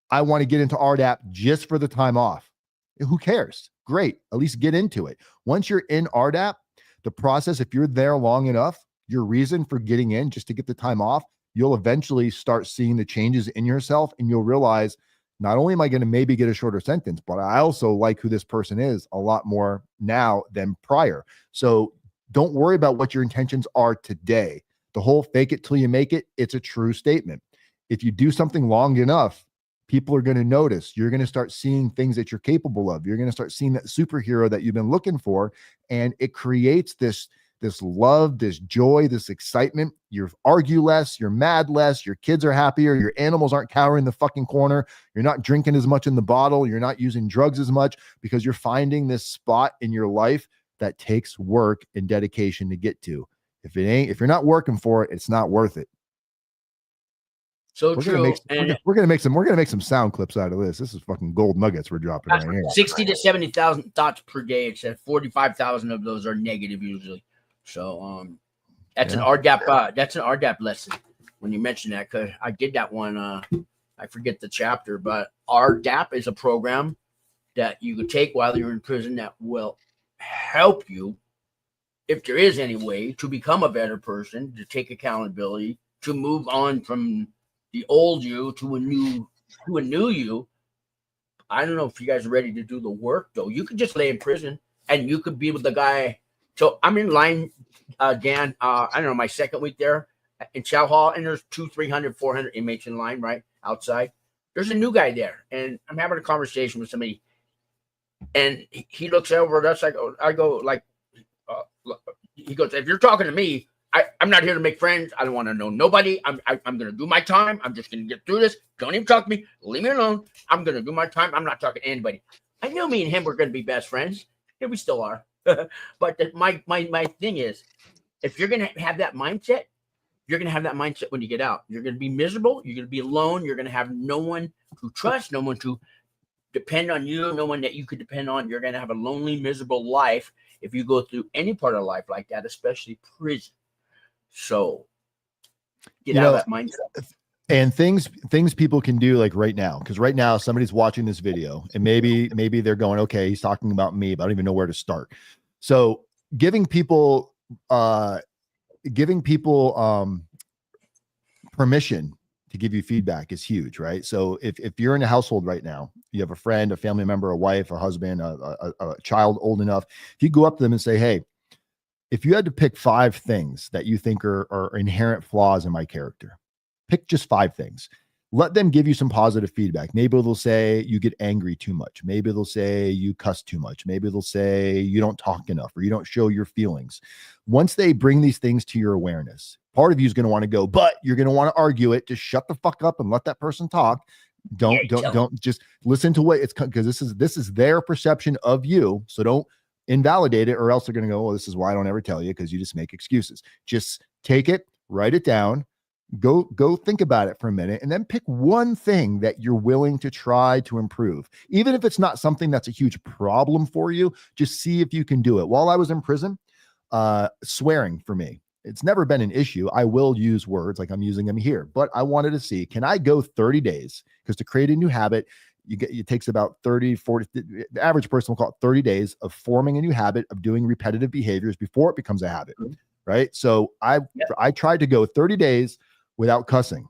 I want to get into RDAP just for the time off. Who cares? Great. At least get into it. Once you're in RDAP, the process, if you're there long enough, your reason for getting in just to get the time off, you'll eventually start seeing the changes in yourself, and you'll realize, not only am I going to maybe get a shorter sentence, but I also like who this person is a lot more now than prior. So don't worry about what your intentions are today. The whole fake it till you make it, it's a true statement. If you do something long enough, people are going to notice. You're going to start seeing things that you're capable of. You're going to start seeing that superhero that you've been looking for. And it creates this love, this joy, this excitement. You argue less, you're mad less, your kids are happier, your animals aren't cowering the fucking corner, you're not drinking as much in the bottle, you're not using drugs as much, because you're finding this spot in your life that takes work and dedication to get to. If you're not working for it, it's not worth it. So true. We're gonna make some sound clips out of this. This is fucking gold nuggets we're dropping right here. 60 to 70,000 thoughts per day, except 45,000 of those are negative usually. So that's an RDAP. That's an RDAP lesson. When you mention that, because I did that one. I forget the chapter, but RDAP is a program that you could take while you're in prison that will help you, if there is any way, to become a better person, to take accountability, to move on from the old you to a new you. I don't know if you guys are ready to do the work, though. You could just lay in prison and you could be with the guy. So I'm in line, Dan, I don't know, my second week there in Chow Hall, and there's 200, 300, 400 inmates in line, right outside. There's a new guy there, and I'm having a conversation with somebody, and he looks over at us. I go like, he goes, if you're talking to me, I'm not here to make friends. I don't want to know nobody. I'm going to do my time. I'm just going to get through this. Don't even talk to me. Leave me alone. I'm going to do my time. I'm not talking to anybody. I knew me and him were going to be best friends. Yeah, we still are. But my thing is, if you're going to have that mindset, you're going to have that mindset when you get out. You're going to be miserable. You're going to be alone. You're going to have no one to trust, no one to depend on you, no one that you could depend on. You're going to have a lonely, miserable life if you go through any part of life like that, especially prison. So get out of that mindset. And things people can do like right now, because right now somebody's watching this video and maybe they're going, okay, he's talking about me, but I don't even know where to start. So giving people permission to give you feedback is huge, right? So if you're in a household right now, you have a friend, a family member, a wife, a husband, a child old enough, if you go up to them and say, hey, if you had to pick 5 things that you think are inherent flaws in my character, pick just 5 things. Let them give you some positive feedback. Maybe they'll say you get angry too much. Maybe they'll say you cuss too much. Maybe they'll say you don't talk enough or you don't show your feelings. Once they bring these things to your awareness, part of you is going to want to go, but you're going to want to argue it. Just shut the fuck up and let that person talk. Don't just listen to what it's, because this is their perception of you. So don't invalidate it, or else they're going to go, well, this is why I don't ever tell you, because you just make excuses. Just take it, write it down, go think about it for a minute, and then pick one thing that you're willing to try to improve. Even if it's not something that's a huge problem for you, just see if you can do it. While I was in prison, swearing for me, it's never been an issue. I will use words like I'm using them here, but I wanted to see, can I go 30 days? Because to create a new habit, it takes about 30, 40, the average person will call it 30 days of forming a new habit of doing repetitive behaviors before it becomes a habit, right? So I tried to go 30 days without cussing.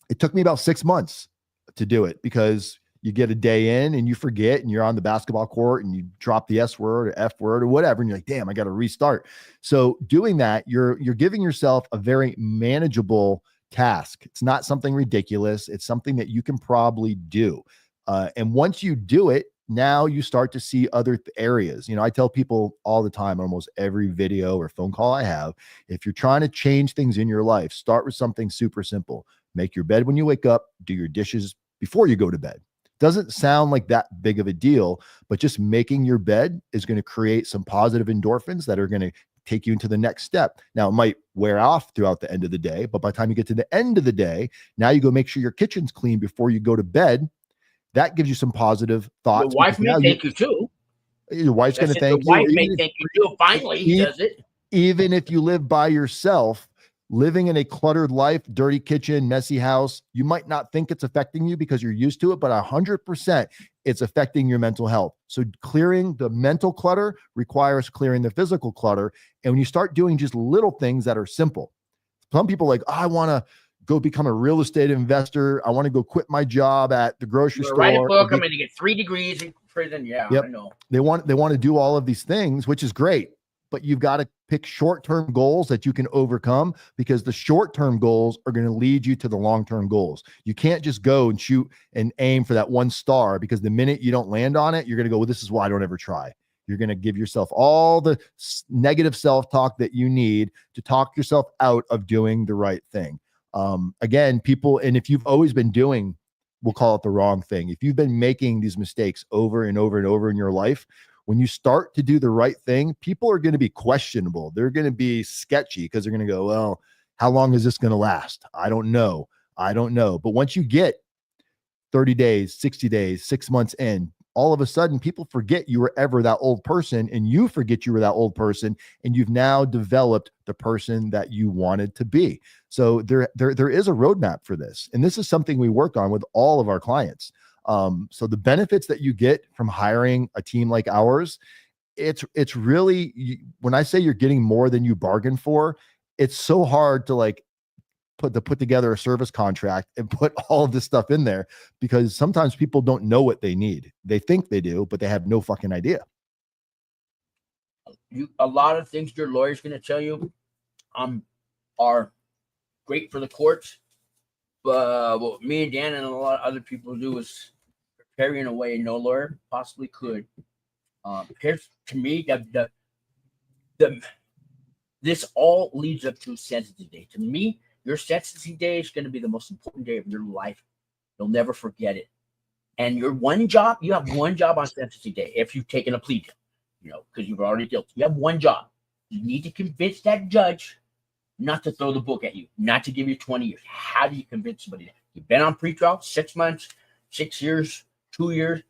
It took me about 6 months to do it, because you get a day in and you forget, and you're on the basketball court and you drop the S word or F word or whatever, and you're like, damn, I got to restart. So doing that, you're giving yourself a very manageable task. It's not something ridiculous. It's something that you can probably do. And once you do it, now you start to see other areas. I tell people all the time, almost every video or phone call I have, if you're trying to change things in your life, start with something super simple. Make your bed when you wake up, do your dishes before you go to bed. Doesn't sound like that big of a deal, but just making your bed is going to create some positive endorphins that are going to take you into the next step. Now, it might wear off throughout the end of the day, but by the time you get to the end of the day, now you go make sure your kitchen's clean before you go to bed. That gives you some positive thoughts. Your wife may thank you too. Your wife's going to thank you. Your wife may thank you too. Finally, he does it. Even if you live by yourself, living in a cluttered life, dirty kitchen, messy house, you might not think it's affecting you because you're used to it, but 100% it's affecting your mental health. So clearing the mental clutter requires clearing the physical clutter. And when you start doing just little things that are simple, some people are like, oh, I want to go become a real estate investor. I want to go quit my job at the grocery store. Write a book. I'm going to get 3 degrees in prison. Yeah, yep. I know. They want to do all of these things, which is great, but you've got to pick short-term goals that you can overcome, because the short-term goals are going to lead you to the long-term goals. You can't just go and shoot and aim for that 1 star, because the minute you don't land on it, you're going to go, well, this is why I don't ever try. You're going to give yourself all the negative self-talk that you need to talk yourself out of doing the right thing. Again, people, and if you've always been doing, we'll call it the wrong thing, if you've been making these mistakes over and over and over in your life, when you start to do the right thing, people are going to be questionable. They're going to be sketchy, because they're going to go, well, how long is this going to last? I don't know. But once you get 30 days, 60 days, 6 months in, all of a sudden people forget you were ever that old person, and you forget you were that old person, and you've now developed the person that you wanted to be. So there is a roadmap for this. And this is something we work on with all of our clients. So the benefits that you get from hiring a team like ours, it's really, when I say you're getting more than you bargained for, it's so hard to put together a service contract and put all of this stuff in there, because sometimes people don't know what they need. They think they do, but they have no fucking idea. A lot of things your lawyer's going to tell you are great for the courts, but what me and Dan and a lot of other people do is prepare in a way no lawyer possibly could. Here's, to me, this all leads up to sentencing day. To me, your sentencing day is going to be the most important day of your life. You'll never forget it. And you have one job on sentencing day if you've taken a plea deal, because you've already guilty. You have one job. You need to convince that judge not to throw the book at you, not to give you 20 years. How do you convince somebody that? You've been on pretrial 6 months, 6 years, 2 years.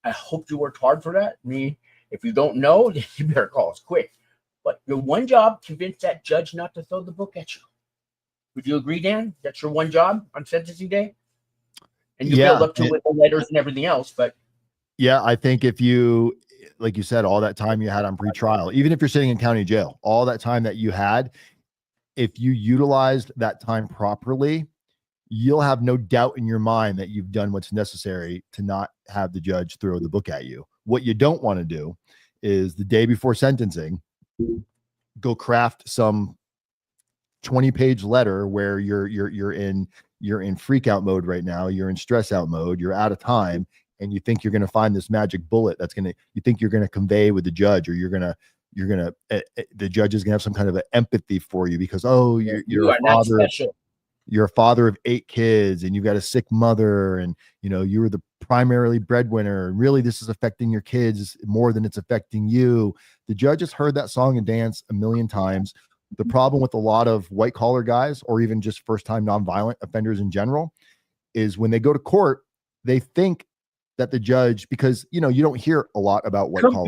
I hope you worked hard for that. I mean, if you don't know, then you better call us quick. But your one job, convince that judge not to throw the book at you. Would you agree, Dan? That's your one job on sentencing day? And you build up to it with the letters and everything else. But yeah, I think if you, like you said, all that time you had on pretrial, even if you're sitting in county jail, all that time that you had, if you utilized that time properly, you'll have no doubt in your mind that you've done what's necessary to not have the judge throw the book at you. What you don't want to do is the day before sentencing, go craft some 20-page letter where you're in freak out mode right now, you're in stress out mode, you're out of time, and you think you're going to find this magic bullet you think you're going to convey with the judge, or the judge is going to have some kind of empathy for you because, oh, you're a father. You're a father of 8 kids and you've got a sick mother, and you were the primarily breadwinner, and really this is affecting your kids more than it's affecting you. The judge has heard that song and dance a million times. The problem with a lot of white collar guys, or even just first time nonviolent offenders in general, is when they go to court, they think that the judge, because you don't hear a lot about white collar.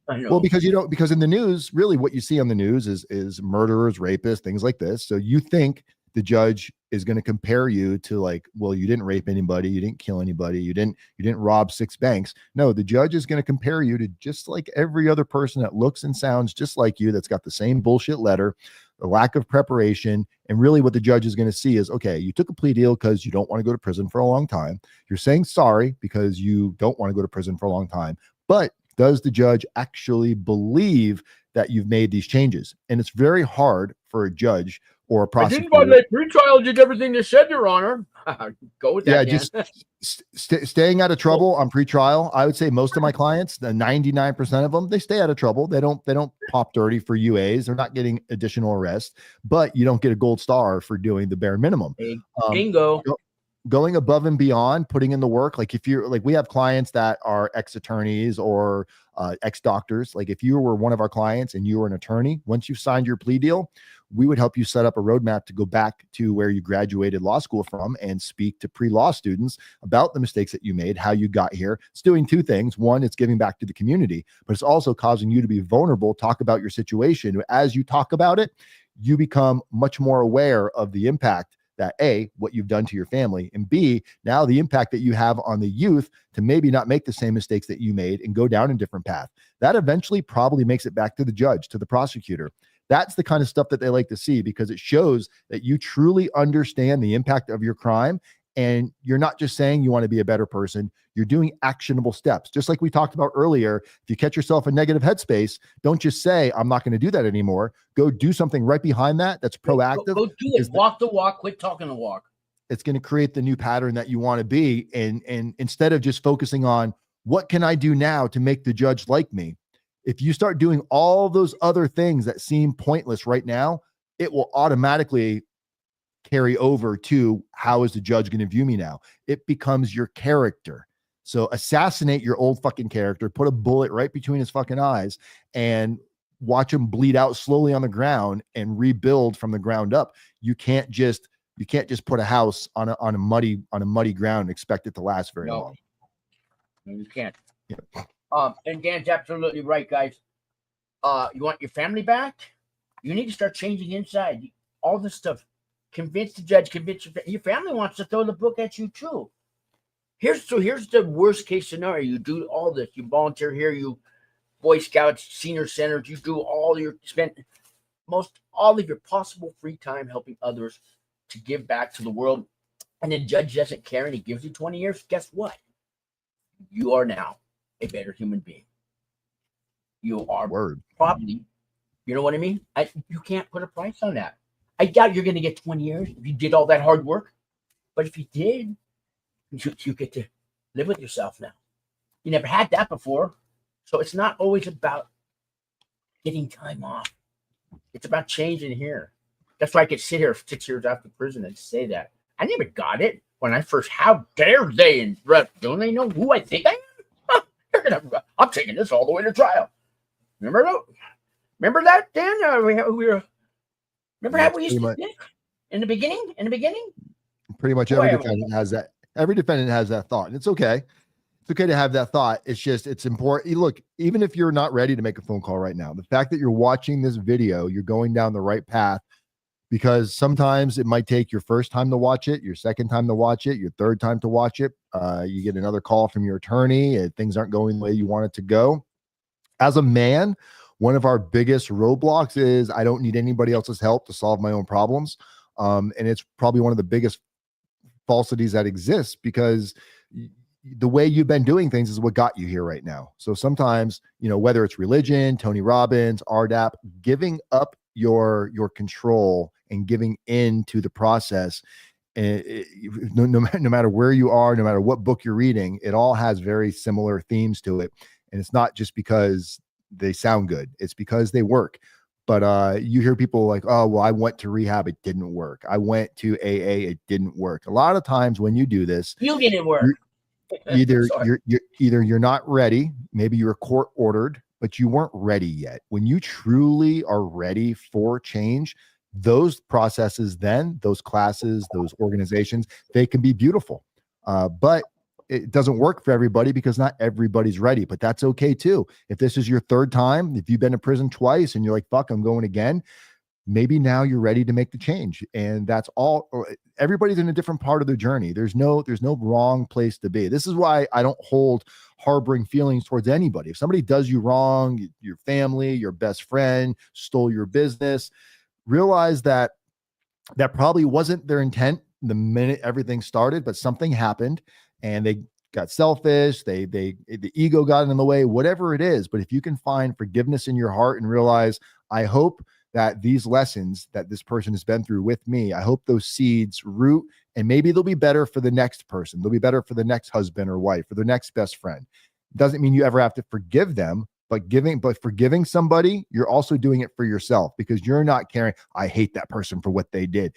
Well, because because in the news, really what you see on the news is murderers, rapists, things like this. So you think the judge is going to compare you to, like, well, you didn't rape anybody, you didn't kill anybody, you didn't rob 6 banks. No, the judge is going to compare you to just like every other person that looks and sounds just like you, that's got the same bullshit letter, the lack of preparation. And really what the judge is going to see is, okay, you took a plea deal because you don't want to go to prison for a long time. You're saying sorry because you don't want to go to prison for a long time. But does the judge actually believe that you've made these changes? And it's very hard for a judge or a prosecutor. I think by the pretrial did everything they said, Your Honor. Go with that. Yeah, just staying out of trouble on pretrial. I would say most of my clients, the 99% of them, they stay out of trouble. They don't pop dirty for UAs. They're not getting additional arrests, but you don't get a gold star for doing the bare minimum. Bingo. Going above and beyond, putting in the work. Like if you're like, we have clients that are ex-attorneys or ex-doctors. Like if you were one of our clients and you were an attorney, once you signed your plea deal, we would help you set up a roadmap to go back to where you graduated law school from and speak to pre-law students about the mistakes that you made, how you got here. It's doing 2 things. One, it's giving back to the community, but it's also causing you to be vulnerable, talk about your situation. As you talk about it, you become much more aware of the impact that A, what you've done to your family, and B, now the impact that you have on the youth to maybe not make the same mistakes that you made and go down a different path. That eventually probably makes it back to the judge, to the prosecutor. That's the kind of stuff that they like to see, because it shows that you truly understand the impact of your crime. And you're not just saying you want to be a better person, you're doing actionable steps. Just like we talked about earlier, if you catch yourself in negative headspace, don't just say, I'm not going to do that anymore. Go do something right behind that that's proactive. Go do it. Walk the walk, quit talking the walk. It's going to create the new pattern that you want to be. And instead of just focusing on what can I do now to make the judge like me, if you start doing all those other things that seem pointless right now, it will automatically carry over to how is the judge going to view me now? It becomes your character. So assassinate your old fucking character, put a bullet right between his fucking eyes and watch him bleed out slowly on the ground and rebuild from the ground up. You can't just put a house on a muddy ground and expect it to last very long. No, you can't. Yeah. And Dan's absolutely right, guys. You want your family back? You need to start changing inside. All this stuff. Convince the judge, convince your family wants to throw the book at you too. Here's the worst case scenario. You do all this. You volunteer here, you Boy Scouts, senior centers, you do all of your possible free time helping others to give back to the world. And the judge doesn't care and he gives you 20 years. Guess what? You are now a better human being. You are probably, you know what I mean? You can't put a price on that. I doubt you're going to get 20 years if you did all that hard work. But if you did, you get to live with yourself now. You never had that before. So it's not always about getting time off. It's about changing here. That's why I could sit here 6 years after prison and say that. I never got it when I first, how dare they? And don't they know who I think I am? I'm taking this all the way to trial. Remember that, Dan? We were Remember And how that's we used to think in the beginning? pretty much Boy, every defendant has that. Every defendant has that thought, and it's okay. It's okay to have that thought. It's just, it's important. Look, even if you're not ready to make a phone call right now, the fact that you're watching this video, you're going down the right path, because sometimes it might take your first time to watch it, your second time to watch it, your third time to watch it. You get another call from your attorney and things aren't going the way you want it to go. As a man, one of our biggest roadblocks is I don't need anybody else's help to solve my own problems. And it's probably one of the biggest falsities that exists, because the way you've been doing things is what got you here right now. So sometimes, whether it's religion, Tony Robbins, RDAP, giving up your control and giving in to the process, no matter where you are, no matter what book you're reading, it all has very similar themes to it. And it's not just because they sound good, it's because they work. But you hear people like, oh, well, I went to rehab, it didn't work. I went to AA, it didn't work. A lot of times when you do this, you didn't work. Either you're not ready, maybe you're court ordered, but you weren't ready yet. When you truly are ready for change, those processes, then those classes, those organizations, they can be beautiful. But it doesn't work for everybody because not everybody's ready, but that's okay too. If this is your third time, if you've been in prison twice and you're like, fuck, I'm going again, maybe now you're ready to make the change. And that's all. Everybody's in a different part of their journey. There's no wrong place to be. This is why I don't hold harboring feelings towards anybody. If somebody does you wrong, your family, your best friend stole your business, realize that probably wasn't their intent the minute everything started, but something happened and they got selfish, the ego got in the way, whatever it is. But if you can find forgiveness in your heart and realize, I hope that these lessons that this person has been through with me, I hope those seeds root, and maybe they'll be better for the next person. They'll be better for the next husband or wife or their next best friend. Doesn't mean you ever have to forgive them, but forgiving somebody, you're also doing it for yourself, because you're not caring, I hate that person for what they did.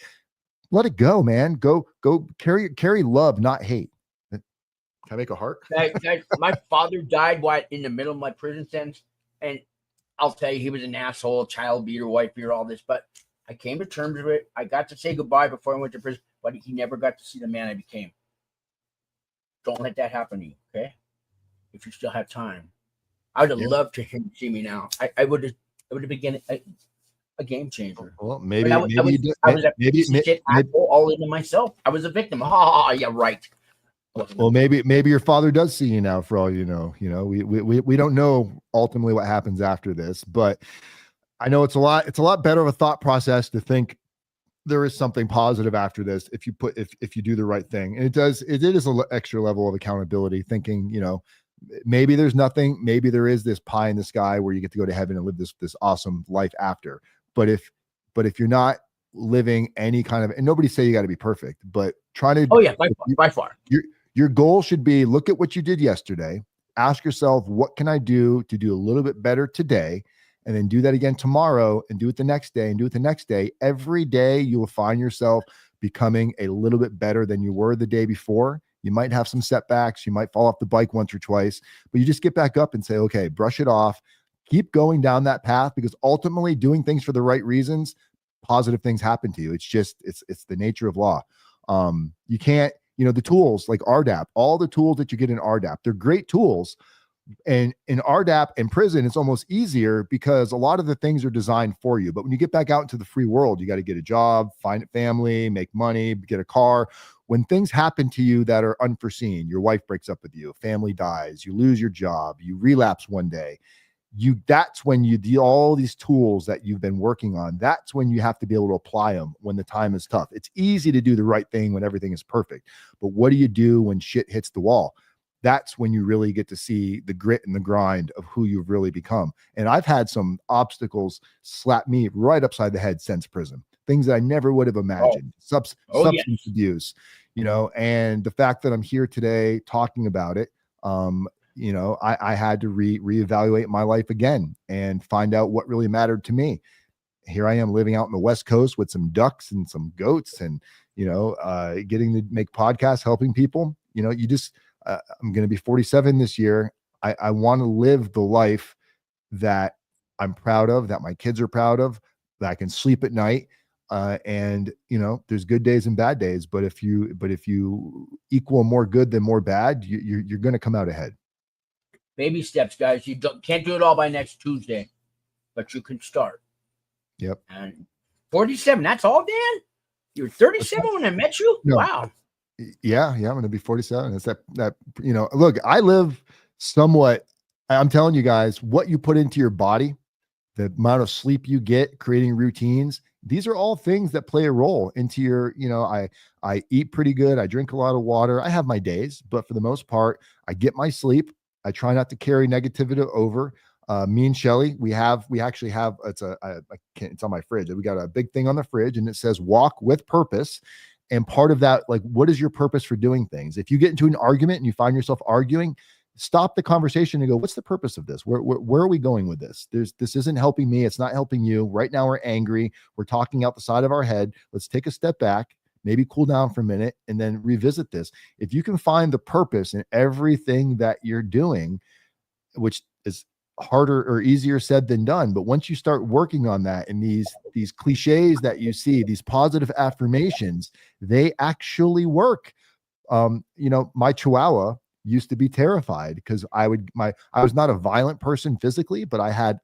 Let it go, man. Go carry love, not hate. Can I make a heart? My father died in the middle of my prison sentence, and I'll tell you, he was an asshole, child beater, wife beater, all this. But I came to terms with it. I got to say goodbye before I went to prison, but he never got to see the man I became. Don't let that happen to you, okay? If you still have time, I would have loved to him see me now. I would have been a game changer. Well, maybe I was a piece of shit asshole all into myself. I was a victim. Yeah, right. Well, maybe your father does see you now, for all you know. We don't know ultimately what happens after this, but I know it's a lot better of a thought process to think there is something positive after this if you do the right thing. And it is an extra level of accountability, thinking, maybe there's nothing, maybe there is this pie in the sky where you get to go to heaven and live this awesome life after. But if you're not living any kind of, and nobody say you got to be perfect, but try to, by far. Your goal should be, look at what you did yesterday, ask yourself, what can I do to do a little bit better today? And then do that again tomorrow, and do it the next day, and do it the next day. Every day you will find yourself becoming a little bit better than you were the day before. You might have some setbacks. You might fall off the bike once or twice, but you just get back up and say, okay, brush it off, keep going down that path, because ultimately doing things for the right reasons, positive things happen to you. It's just, it's the nature of law. You can't, the tools like RDAP, all the tools that you get in RDAP, they're great tools. And in RDAP and prison, it's almost easier because a lot of the things are designed for you. But when you get back out into the free world, you got to get a job, find a family, make money, get a car. When things happen to you that are unforeseen, your wife breaks up with you, family dies, you lose your job, you relapse one day, that's when you do all these tools that you've been working on. That's when you have to be able to apply them when the time is tough. It's easy to do the right thing when everything is perfect. But what do you do when shit hits the wall? That's when you really get to see the grit and the grind of who you've really become. And I've had some obstacles slap me right upside the head since prison, things that I never would have imagined. Substance abuse, and the fact that I'm here today talking about it, I had to reevaluate my life again and find out what really mattered to me. Here I am living out in the West Coast with some ducks and some goats, and, getting to make podcasts, helping people. I'm going to be 47 this year. I want to live the life that I'm proud of, that my kids are proud of, that I can sleep at night. And there's good days and bad days, but if you equal more good than more bad, you're going to come out ahead. Baby steps, guys. You can't do it all by next Tuesday, but you can start. Yep. And 47, that's all, Dan? You were 37 when I met you? No. Wow. Yeah. I'm going to be 47. It's that, look, I live somewhat, I'm telling you guys, what you put into your body, the amount of sleep you get, creating routines, these are all things that play a role into your, I eat pretty good. I drink a lot of water. I have my days, but for the most part, I get my sleep. I try not to carry negativity over. Me and Shelly, we actually have, it's on my fridge. We got a big thing on the fridge and it says walk with purpose. And part of that, like, what is your purpose for doing things? If you get into an argument and you find yourself arguing, stop the conversation and go, what's the purpose of this? Where are we going with this? This isn't helping me. It's not helping you. Right now we're angry. We're talking out the side of our head. Let's take a step back, maybe cool down for a minute, and then revisit this. If you can find the purpose in everything that you're doing, which is harder or easier said than done, but once you start working on that, and these cliches that you see, these positive affirmations, they actually work. My Chihuahua used to be terrified because I was not a violent person physically, but I had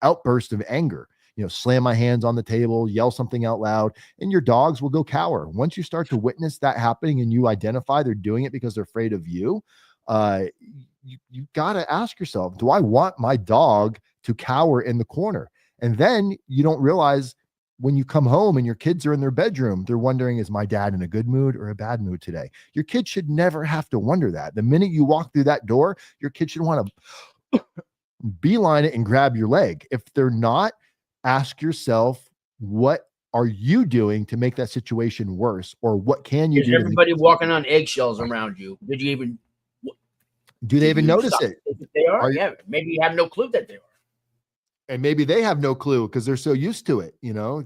outbursts of anger, slam my hands on the table, yell something out loud, and your dogs will go cower. Once you start to witness that happening and you identify they're doing it because they're afraid of you, you got to ask yourself, do I want my dog to cower in the corner? And then you don't realize when you come home and your kids are in their bedroom, they're wondering, is my dad in a good mood or a bad mood today? Your kid should never have to wonder that. The minute you walk through that door, your kid should want to beeline it and grab your leg. If they're not, ask yourself, what are you doing to make that situation worse? Or what can you do? Is everybody walking on eggshells around you? Do they even notice it? If they are, yeah. Maybe you have no clue that they are. And maybe they have no clue because they're so used to it.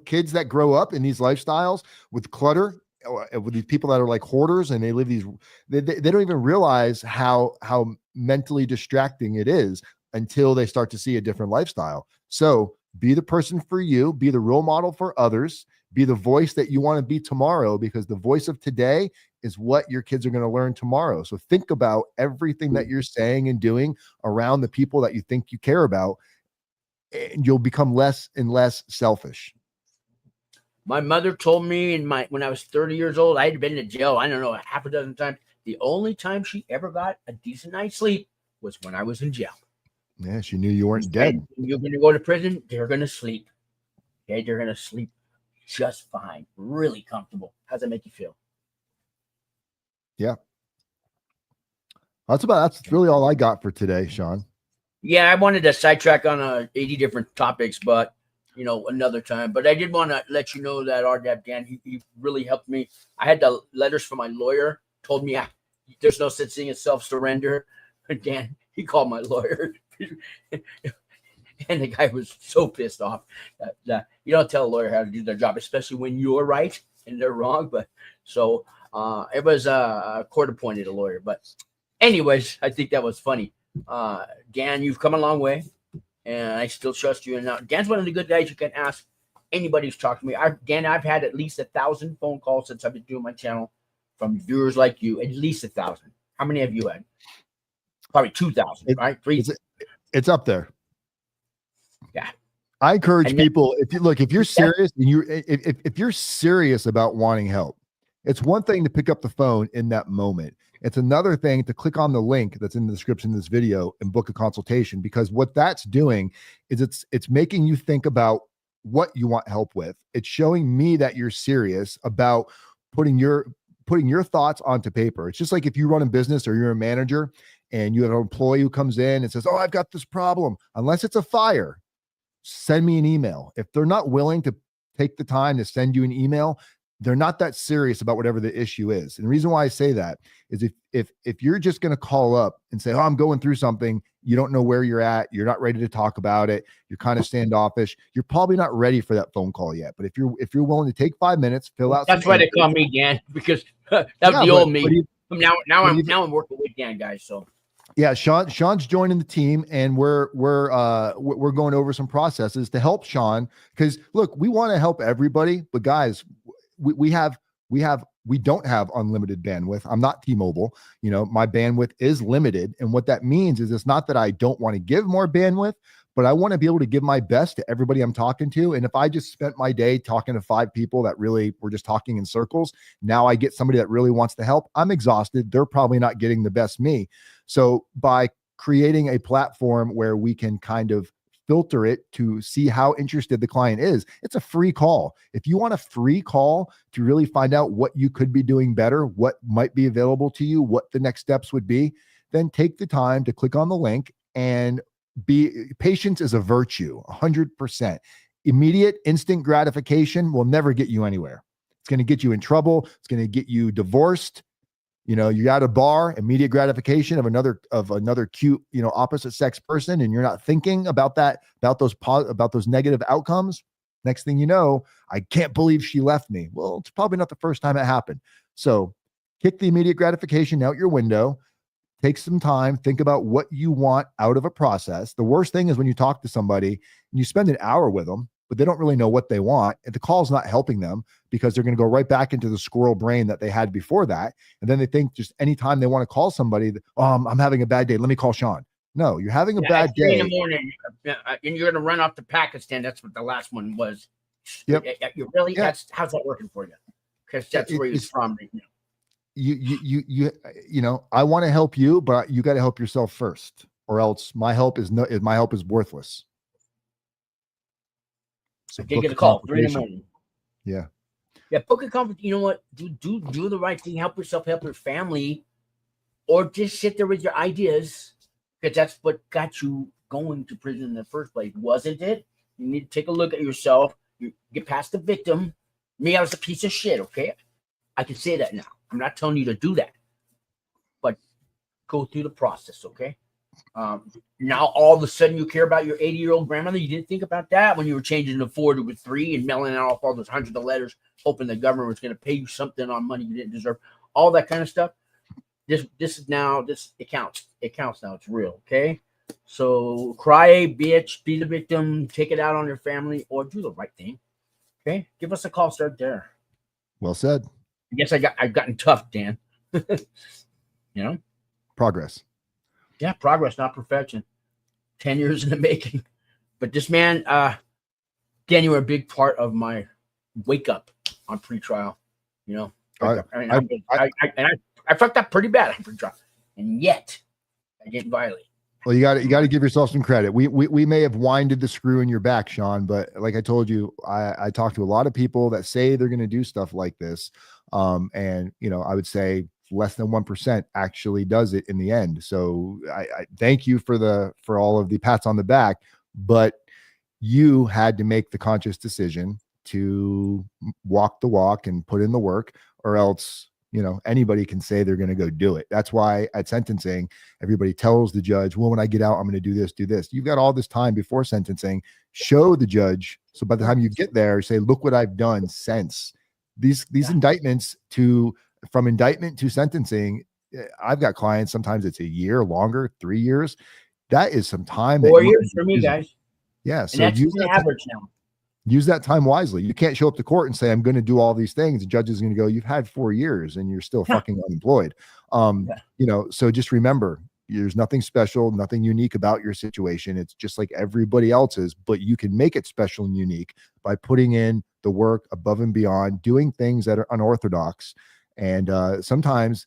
Kids that grow up in these lifestyles with clutter, with these people that are like hoarders, and they live they don't even realize how mentally distracting it is until they start to see a different lifestyle. So be the person for you, be the role model for others, be the voice that you want to be tomorrow, because the voice of today is what your kids are going to learn tomorrow. So think about everything that you're saying and doing around the people that you think you care about, and you'll become less and less selfish. My mother told me when I was 30 years old, I had been to jail, I don't know, half a dozen times. The only time she ever got a decent night's sleep was when I was in jail. Yeah, she knew you weren't dead. You're going to go to prison, they're going to sleep. Okay, they're going to sleep just fine, really comfortable. How's that make you feel? Yeah. That's really all I got for today, Sean. Yeah, I wanted to sidetrack on 80 different topics, but another time. But I did want to let you know that RDAP Dan, he really helped me. I had the letters from my lawyer, told me there's no such thing as self-surrender. Dan, he called my lawyer. And the guy was so pissed off that you don't tell a lawyer how to do their job, especially when you're right and they're wrong. But so it was a court-appointed lawyer. But anyways, I think that was funny. Dan, you've come a long way, and I still trust you. And now Dan's one of the good guys you can ask anybody who's talked to me. I've had at least 1,000 phone calls since I've been doing my channel from viewers like you. At least 1,000. How many have you had? Probably 2,000, right? 3,000. It's up there. Yeah. I encourage people, if you're serious and if you're serious about wanting help, it's one thing to pick up the phone in that moment. It's another thing to click on the link that's in the description of this video and book a consultation, because what that's doing is it's making you think about what you want help with. It's showing me that you're serious about putting your thoughts onto paper. It's just like if you run a business or you're a manager and you have an employee who comes in and says, "Oh, I've got this problem." Unless it's a fire, send me an email. If they're not willing to take the time to send you an email, they're not that serious about whatever the issue is. And the reason why I say that is if you're just going to call up and say, "Oh, I'm going through something," you don't know where you're at, you're not ready to talk about it, you're kind of standoffish, you're probably not ready for that phone call yet. But if you're willing to take 5 minutes, fill out. That's why they call me Dan, because that was the old me. Now I'm working with Dan, guys. So Yeah, Sean's joining the team, and we're going over some processes to help Sean. Because look, we want to help everybody, but guys, we don't have unlimited bandwidth. I'm not T-Mobile. You know, my bandwidth is limited, and what that means is it's not that I don't want to give more bandwidth, but I want to be able to give my best to everybody I'm talking to. And if I just spent my day talking to 5 people that really were just talking in circles, now I get somebody that really wants to help, I'm exhausted. They're probably not getting the best me. So by creating a platform where we can kind of filter it to see how interested the client is, it's a free call. If you want a free call to really find out what you could be doing better, what might be available to you, what the next steps would be, then take the time to click on the link. And patience is a virtue, 100%. Immediate instant gratification will never get you anywhere. It's going to get you in trouble. It's going to get you divorced. You know, you're at a bar, immediate gratification of another cute, you know, opposite sex person, and you're not thinking about those negative outcomes. Next thing you know, I can't believe she left me. Well, it's probably not the first time it happened. So kick the immediate gratification out your window. Take some time, think about what you want out of a process. The worst thing is when you talk to somebody and you spend an hour with them, but they don't really know what they want. And the call's not helping them because they're going to go right back into the squirrel brain that they had before that. And then they think just anytime they want to call somebody, I'm having a bad day, let me call Sean. No, you're having a bad day. In the morning, and you're going to run off to Pakistan. That's what the last one was. Yep. You really? Yeah. How's that working for you? Because that's where he's from. You know, I want to help you, but you got to help yourself first, or else my help is worthless. So I get a call 3 in the morning. Yeah. Book a conference. You know what? Do the right thing. Help yourself. Help your family, or just sit there with your ideas, because that's what got you going to prison in the first place, wasn't it? You need to take a look at yourself. You get past the victim. Me, I was a piece of shit. Okay, I can say that now. I'm not telling you to do that, but go through the process. Okay. Now all of a sudden you care about your 80-year-old grandmother. You didn't think about that when you were changing the 4 to a 3 and mailing out all those hundreds of letters, hoping the government was going to pay you something on money you didn't deserve. All that kind of stuff. This it counts. It counts now. It's real. Okay. So cry, bitch, be the victim, take it out on your family, or do the right thing. Okay. Give us a call. Start there. Well said. I guess I've gotten tough, Dan. You know, progress. Yeah, progress, not perfection. 10 years in the making. But this man, Dan, you were a big part of my wake up on pretrial. You know, I fucked up pretty bad on pretrial, and yet I didn't violate. Well, you got to give yourself some credit. We may have winded the screw in your back, Sean, but like I told you, I talked to a lot of people that say they're going to do stuff like this, and you know, I would say less than 1% actually does it in the end. So I thank you for all of the pats on the back, but you had to make the conscious decision to walk the walk and put in the work, or else, you know, anybody can say they're going to go do it. That's why at sentencing, everybody tells the judge, well, when I get out, I'm going to do this, do this. You've got all this time before sentencing. Show the judge. So by the time you get there, say, look what I've done since. These indictments from indictment to sentencing, I've got clients, sometimes it's a year longer, 3 years. That is some time. 4 years for me, guys. Yeah. So that's the average now. Use that time wisely. You can't show up to court and say, I'm going to do all these things. The judge is going to go, you've had 4 years and you're still fucking unemployed. You know, so just remember, there's nothing special, nothing unique about your situation. It's just like everybody else's, but you can make it special and unique by putting in the work above and beyond, doing things that are unorthodox. And sometimes,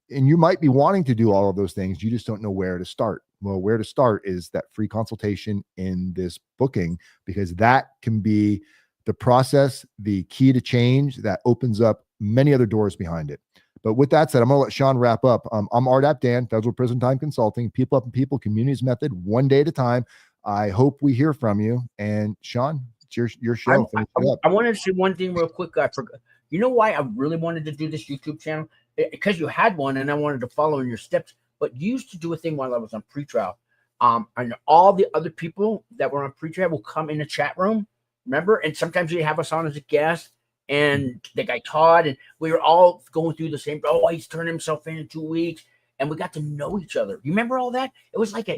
and you might be wanting to do all of those things, you just don't know where to start. Well, where to start is that free consultation in this booking, because that can be the process, the key to change that opens up many other doors behind it. But with that said, I'm going to let Sean wrap up. I'm RDAP Dan, Federal Prison Time Consulting, people up and people, communities method, one day at a time. I hope we hear from you. And Sean, it's your show. I wanted to say one thing real quick. I forgot. You know why I really wanted to do this YouTube channel? Because you had one and I wanted to follow in your steps. But you used to do a thing while I was on pretrial. And all the other people that were on pretrial will come in the chat room. Remember? And sometimes you have us on as a guest. And the guy Todd, and we were all going through the same. Oh, he's turned himself in 2 weeks. and we got to know each other. You remember all that? It was like an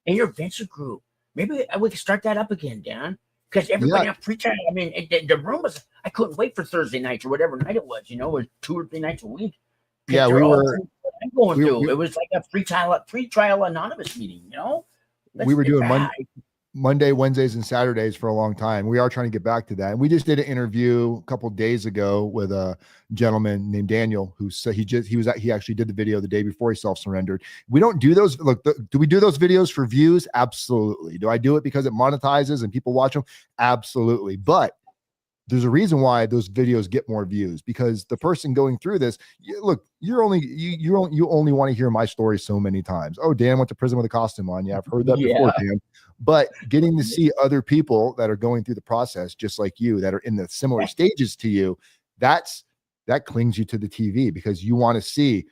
intervention group. Maybe we could start that up again, Dan. Because everybody on pretrial, I mean, the room was, I couldn't wait for Thursday nights or whatever night it was, you know, it was 2 or 3 nights a week. Yeah, we were going through. It was like a pretrial anonymous meeting, you know. We were doing Monday, Wednesdays, and Saturdays for a long time. We are trying to get back to that. And we just did an interview a couple of days ago with a gentleman named Daniel, who said he actually did the video the day before he self-surrendered. We don't do those. Look, do we do those videos for views? Absolutely. Do I do it because it monetizes and people watch them? Absolutely. But there's a reason why those videos get more views, because the person going through this, look, you only want to hear my story so many times. Oh, Dan went to prison with a costume on. Yeah, I've heard that before, Dan. But getting to see other people that are going through the process, just like you, that are in the similar stages to you, that clings you to the TV, because you want to see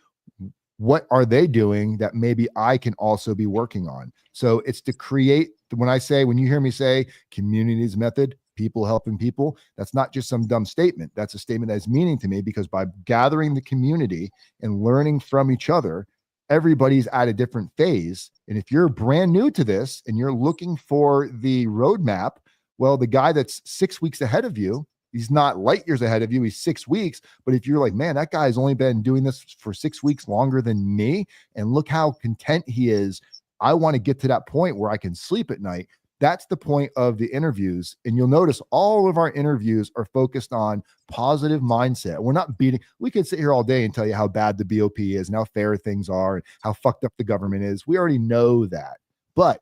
what are they doing that maybe I can also be working on. So it's to create, when you hear me say communities method, people helping people, that's not just some dumb statement. That's a statement that has meaning to me, because by gathering the community and learning from each other, everybody's at a different phase. And if you're brand new to this and you're looking for the roadmap, well, the guy that's 6 weeks ahead of you, he's not light years ahead of you, he's 6 weeks. But if you're like, man, that guy's only been doing this for 6 weeks longer than me, and look how content he is, I want to get to that point where I can sleep at night. That's the point of the interviews. And you'll notice all of our interviews are focused on positive mindset. We're not beating. We could sit here all day and tell you how bad the BOP is and how fair things are and how fucked up the government is. We already know that. But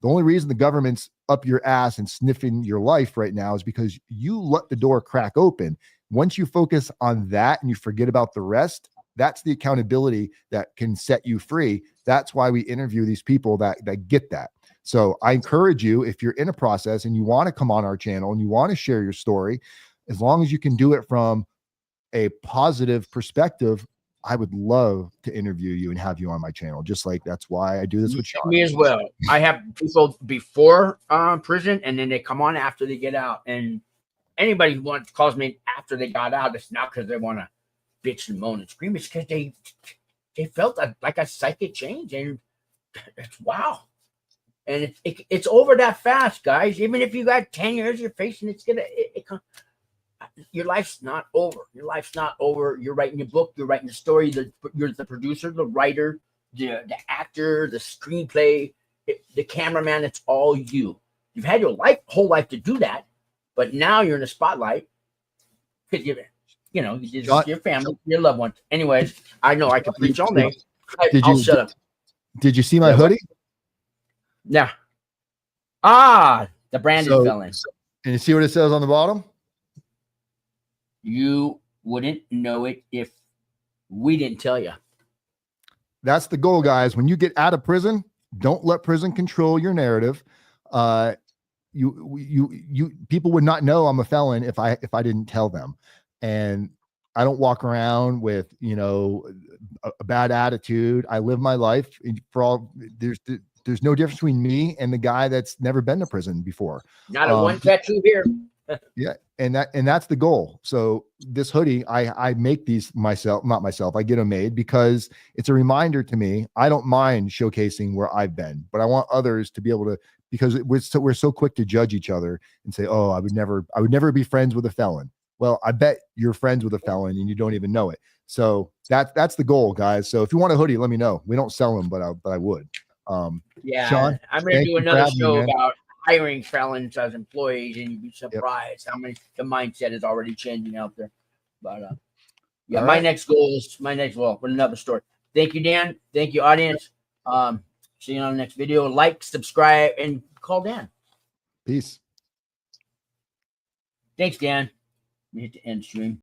the only reason the government's up your ass and sniffing your life right now is because you let the door crack open. Once you focus on that and you forget about the rest, that's the accountability that can set you free. That's why we interview these people that get that. So I encourage you, if you're in a process and you want to come on our channel and you want to share your story, as long as you can do it from a positive perspective, I would love to interview you and have you on my channel. Just like that's why I do this with Sean. Me as well. I have people before prison, and then they come on after they get out. And anybody who calls me after they got out, it's not because they want to bitch and moan and scream. It's because they felt like a psychic change, and it's wow. And it's over that fast, guys. Even if you got 10 years you're facing, your life's not over. Your life's not over. You're writing your book. You're writing the story. You're the producer, the writer, the actor, the screenplay, the cameraman. It's all you. You've had your whole life to do that, but now you're in the spotlight because your family, your loved ones. Anyways, I know I can preach all day. I'll shut up. Did you see my hoodie? Yeah. The branded felon. And you see what it says on the bottom? You wouldn't know it if we didn't tell you. That's the goal, guys. When you get out of prison, don't let prison control your narrative. People would not know I'm a felon if I didn't tell them. And I don't walk around with, a bad attitude. I live my life for all. There's no difference between me and the guy that's never been to prison before. Not a one tattoo here. Yeah. And that's the goal. So this hoodie, I make these myself, not myself. I get them made because it's a reminder to me. I don't mind showcasing where I've been, but I want others to be able to, because we're so quick to judge each other and say, oh, I would never be friends with a felon. Well, I bet you're friends with a felon and you don't even know it. So that's the goal, guys. So if you want a hoodie, let me know. We don't sell them, but I would. Yeah, Sean, I'm going to do another show about hiring felons as employees, and you'd be surprised how many the mindset is already changing out there. But yeah, my next goal is with another story. Thank you, Dan. Thank you, audience. See you on the next video. Like, subscribe, and call Dan. Peace. Thanks, Dan. We hit the end stream.